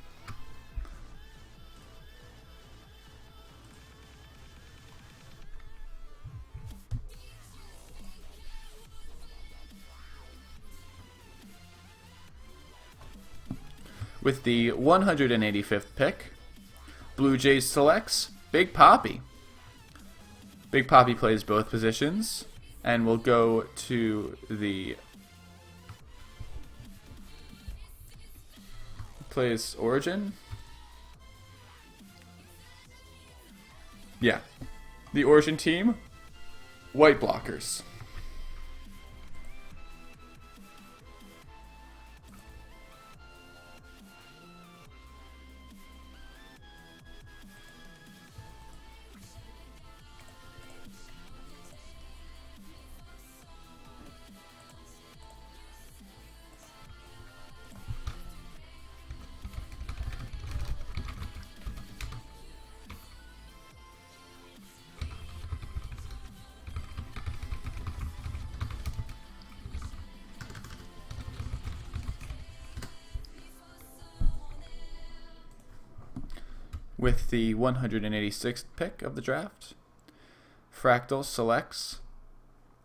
With the 185th pick, Blue Jays selects Big Poppy. Big Poppy plays both positions and will go to the plays Origin. Yeah. The Origin team, White Blockers. With the 186th pick of the draft, Fractal selects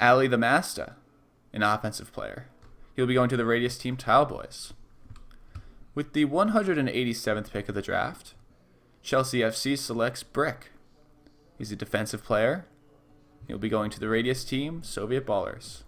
Ali the Master, an offensive player. He'll be going to the Radius team Tile Boys. With the 187th pick of the draft, Chelsea FC selects Brick. He's a defensive player. He'll be going to the Radius team Soviet Ballers.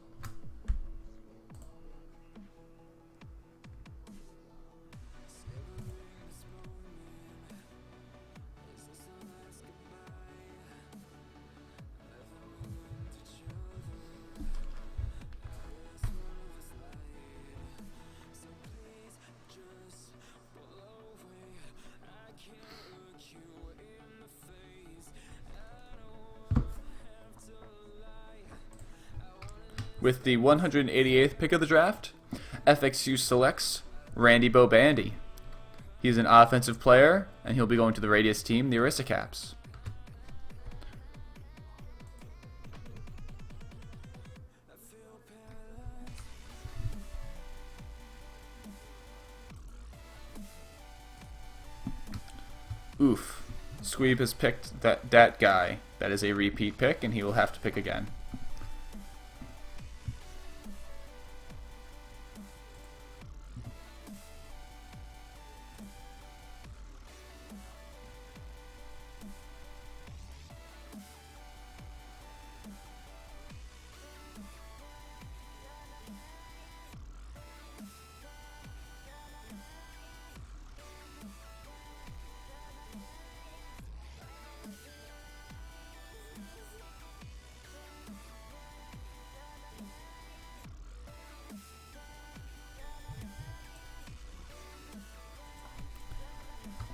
With the 188th pick of the draft, FXU selects Randy Bobandy. He's an offensive player, and he'll be going to the Radius team, the Aristocaps. Oof. Squeeb has picked that guy. That is a repeat pick, and he will have to pick again.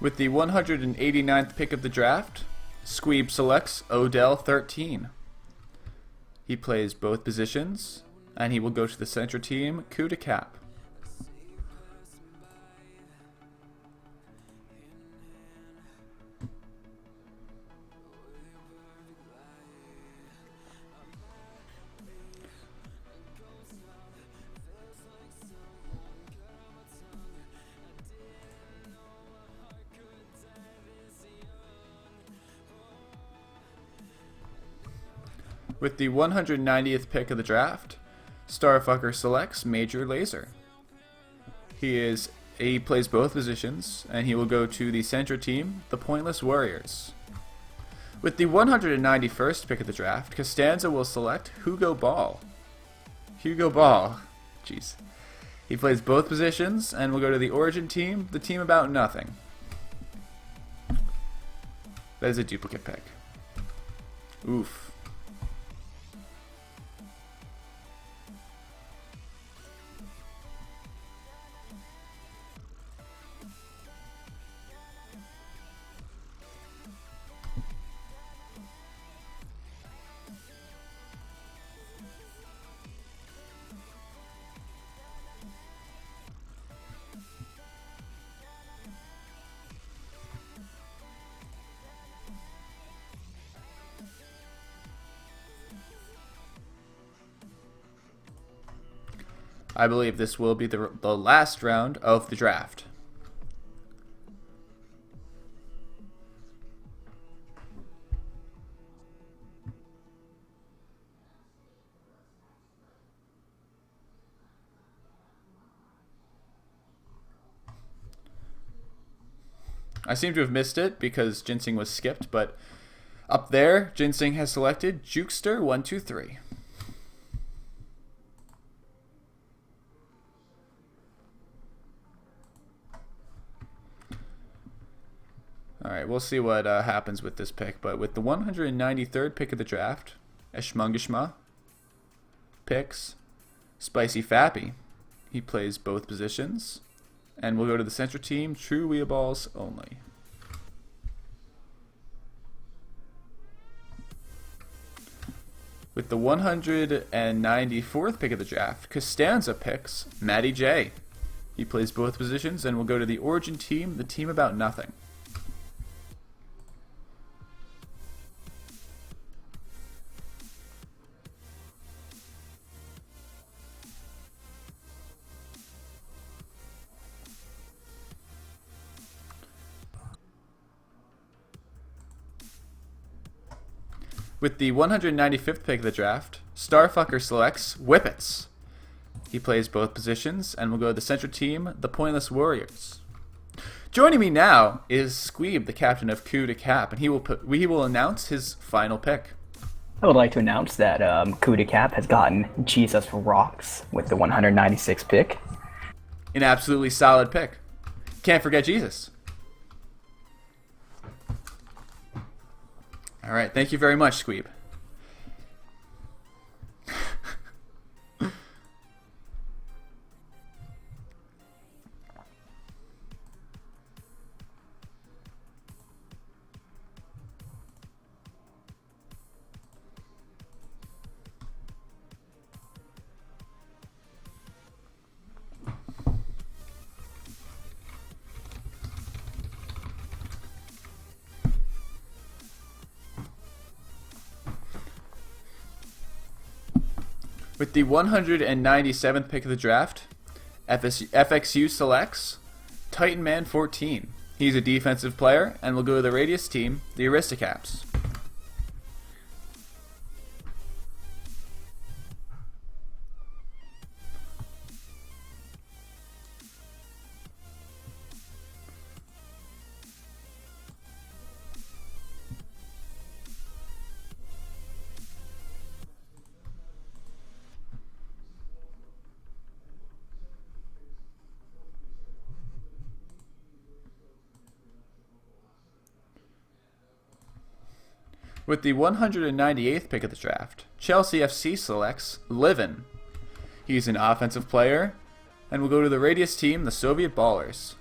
With the 189th pick of the draft, Squeeb selects Odell 13. He plays both positions, and he will go to the center team, Coup de Cap. With the 190th pick of the draft, Starfucker selects Major Laser. He plays both positions, and he will go to the center team, the Pointless Warriors. With the 191st pick of the draft, Costanza will select Hugo Ball. Hugo Ball. Jeez. He plays both positions, and will go to the Origin team, the team about nothing. That is a duplicate pick. Oof. I believe this will be the last round of the draft. I seem to have missed it because Ginseng was skipped, but up there, Ginseng has selected Jukester123. Alright, we'll see what happens with this pick, but with the 193rd pick of the draft, Eshmungishma picks Spicy Fappy. He plays both positions. And we'll go to the central team, true wheel balls only. With the 194th pick of the draft, Costanza picks Matty J. He plays both positions and will go to the origin team, the team about nothing. With the 195th pick of the draft, Starfucker selects Whippets. He plays both positions and will go to the central team, the Pointless Warriors. Joining me now is Squeeb, the captain of Coup de Cap, and he will announce his final pick. I would like to announce that Coup de Cap has gotten Jesus Rocks with the 196th pick. An absolutely solid pick. Can't forget Jesus. All right, thank you very much, Squeeb. With the 197th pick of the draft, FXU selects Titan Man 14. He's a defensive player and will go to the Radius team, the Aristocaps. With the 198th pick of the draft, Chelsea FC selects Livin. He's an offensive player and will go to the Radius team, the Soviet Ballers.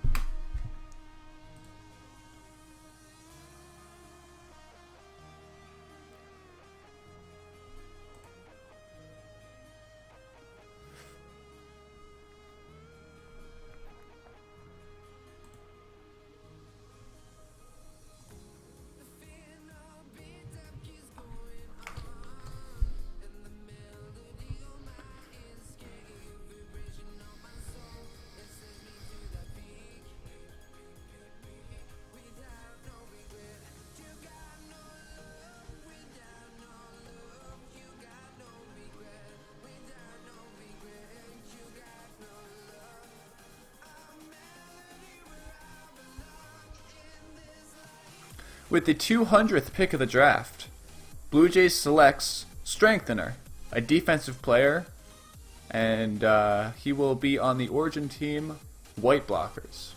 With the 200th pick of the draft, Blue Jays selects Strengthener, a defensive player, and he will be on the origin team, White Blockers.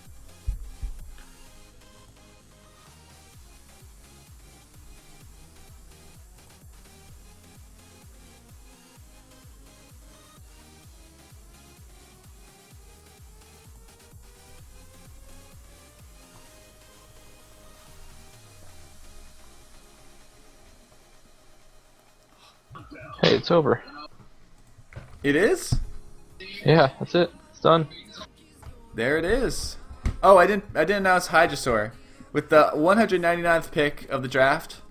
Hey, it's over. It is? Yeah, that's it. It's done. There it is. Oh, I didn't announce Hydrosaur. With the 199th pick of the draft,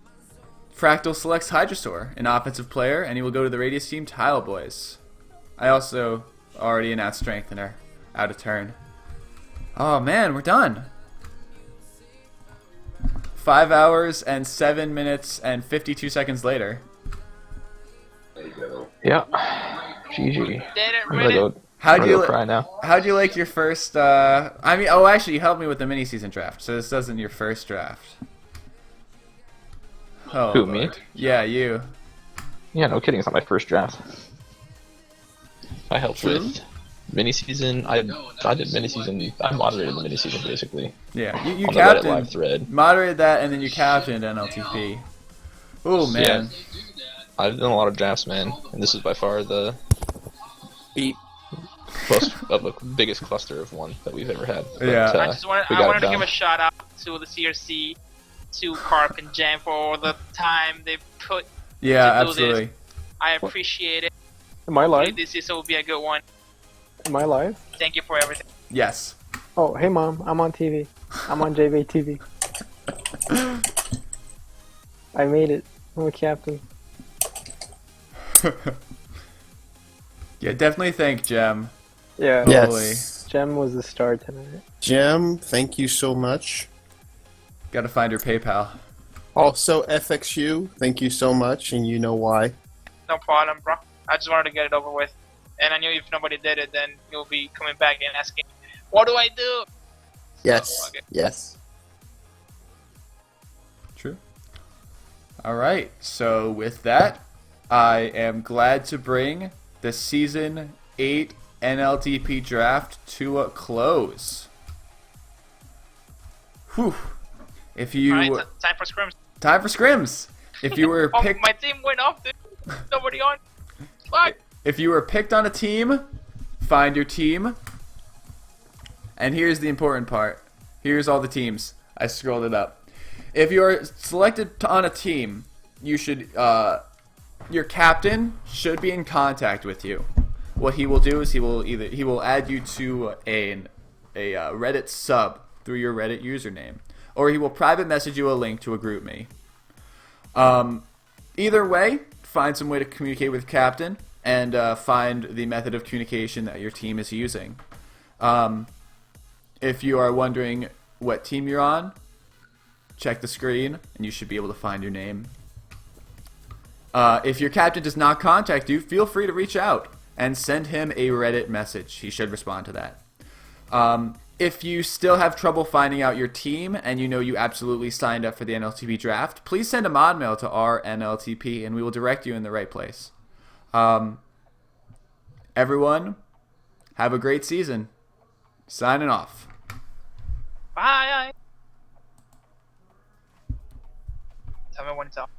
Fractal selects Hydrosaur, an offensive player, and he will go to the Radius team, Tile Boys. I also Already announced strengthener. Out of turn. Oh man, we're done. 5 hours and 7 minutes and 52 seconds later. Yeah. GG. Did it, I'm gonna go. How'd I'm you gonna go cry now. How'd you like your first? Actually, you helped me with the mini season draft, so this isn't your first draft. Oh, Who, me? Lord. Yeah, you. Yeah, no kidding. It's not my first draft. I helped True. with mini season. I did mini season. I moderated the mini season basically. Yeah, you On the Reddit live captained, thread. moderated that, and then you captained NLTP. Oh man. Yeah. I've done a lot of drafts, man, and this is by far the Beep. biggest cluster of one that we've ever had. Yeah. I just wanted, we I got wanted it to give done. a shout out to the CRC, to Carp and Jam for all the time they put. Yeah, to do absolutely. This. I appreciate it. Am I live? This season will be a good one. Am I live? Thank you for everything. Yes. Oh, hey mom, I'm on TV. I'm on JV TV. I made it. I'm a captain. Yeah, definitely thank Jem. Yeah. Yes. Gem was the star tonight. Jem, thank you so much. Gotta find your PayPal. Also, FXU, thank you so much, and you know why. No problem, bro. I just wanted to get it over with. And I knew if nobody did it, then you'll be coming back and asking, what do I do? Yes. Okay. Yes. True. All right. So with that, I am glad to bring the Season 8 NLTP draft to a close. Whew. If you Alright, time for scrims. time for scrims. If you were Oh, picked, my team went off, dude. Nobody on. Fuck. if you were picked on a team, find your team. And here's the important part. Here's all the teams. I scrolled it up. If you are selected on a team, you should your captain should be in contact with you. What he will do is he will add you to a Reddit sub through your Reddit username, or he will private message you a link to a group me. Either way, find some way to communicate with captain and find the method of communication that your team is using. If you are wondering what team you're on, check the screen and you should be able to find your name. If your captain does not contact you, feel free to reach out and send him a Reddit message. He should respond to that. If you still have trouble finding out your team and you know you absolutely signed up for the NLTP draft, please send a mod mail to our NLTP and we will direct you in the right place. Everyone, have a great season. Signing off. Bye. Tell me when it's up.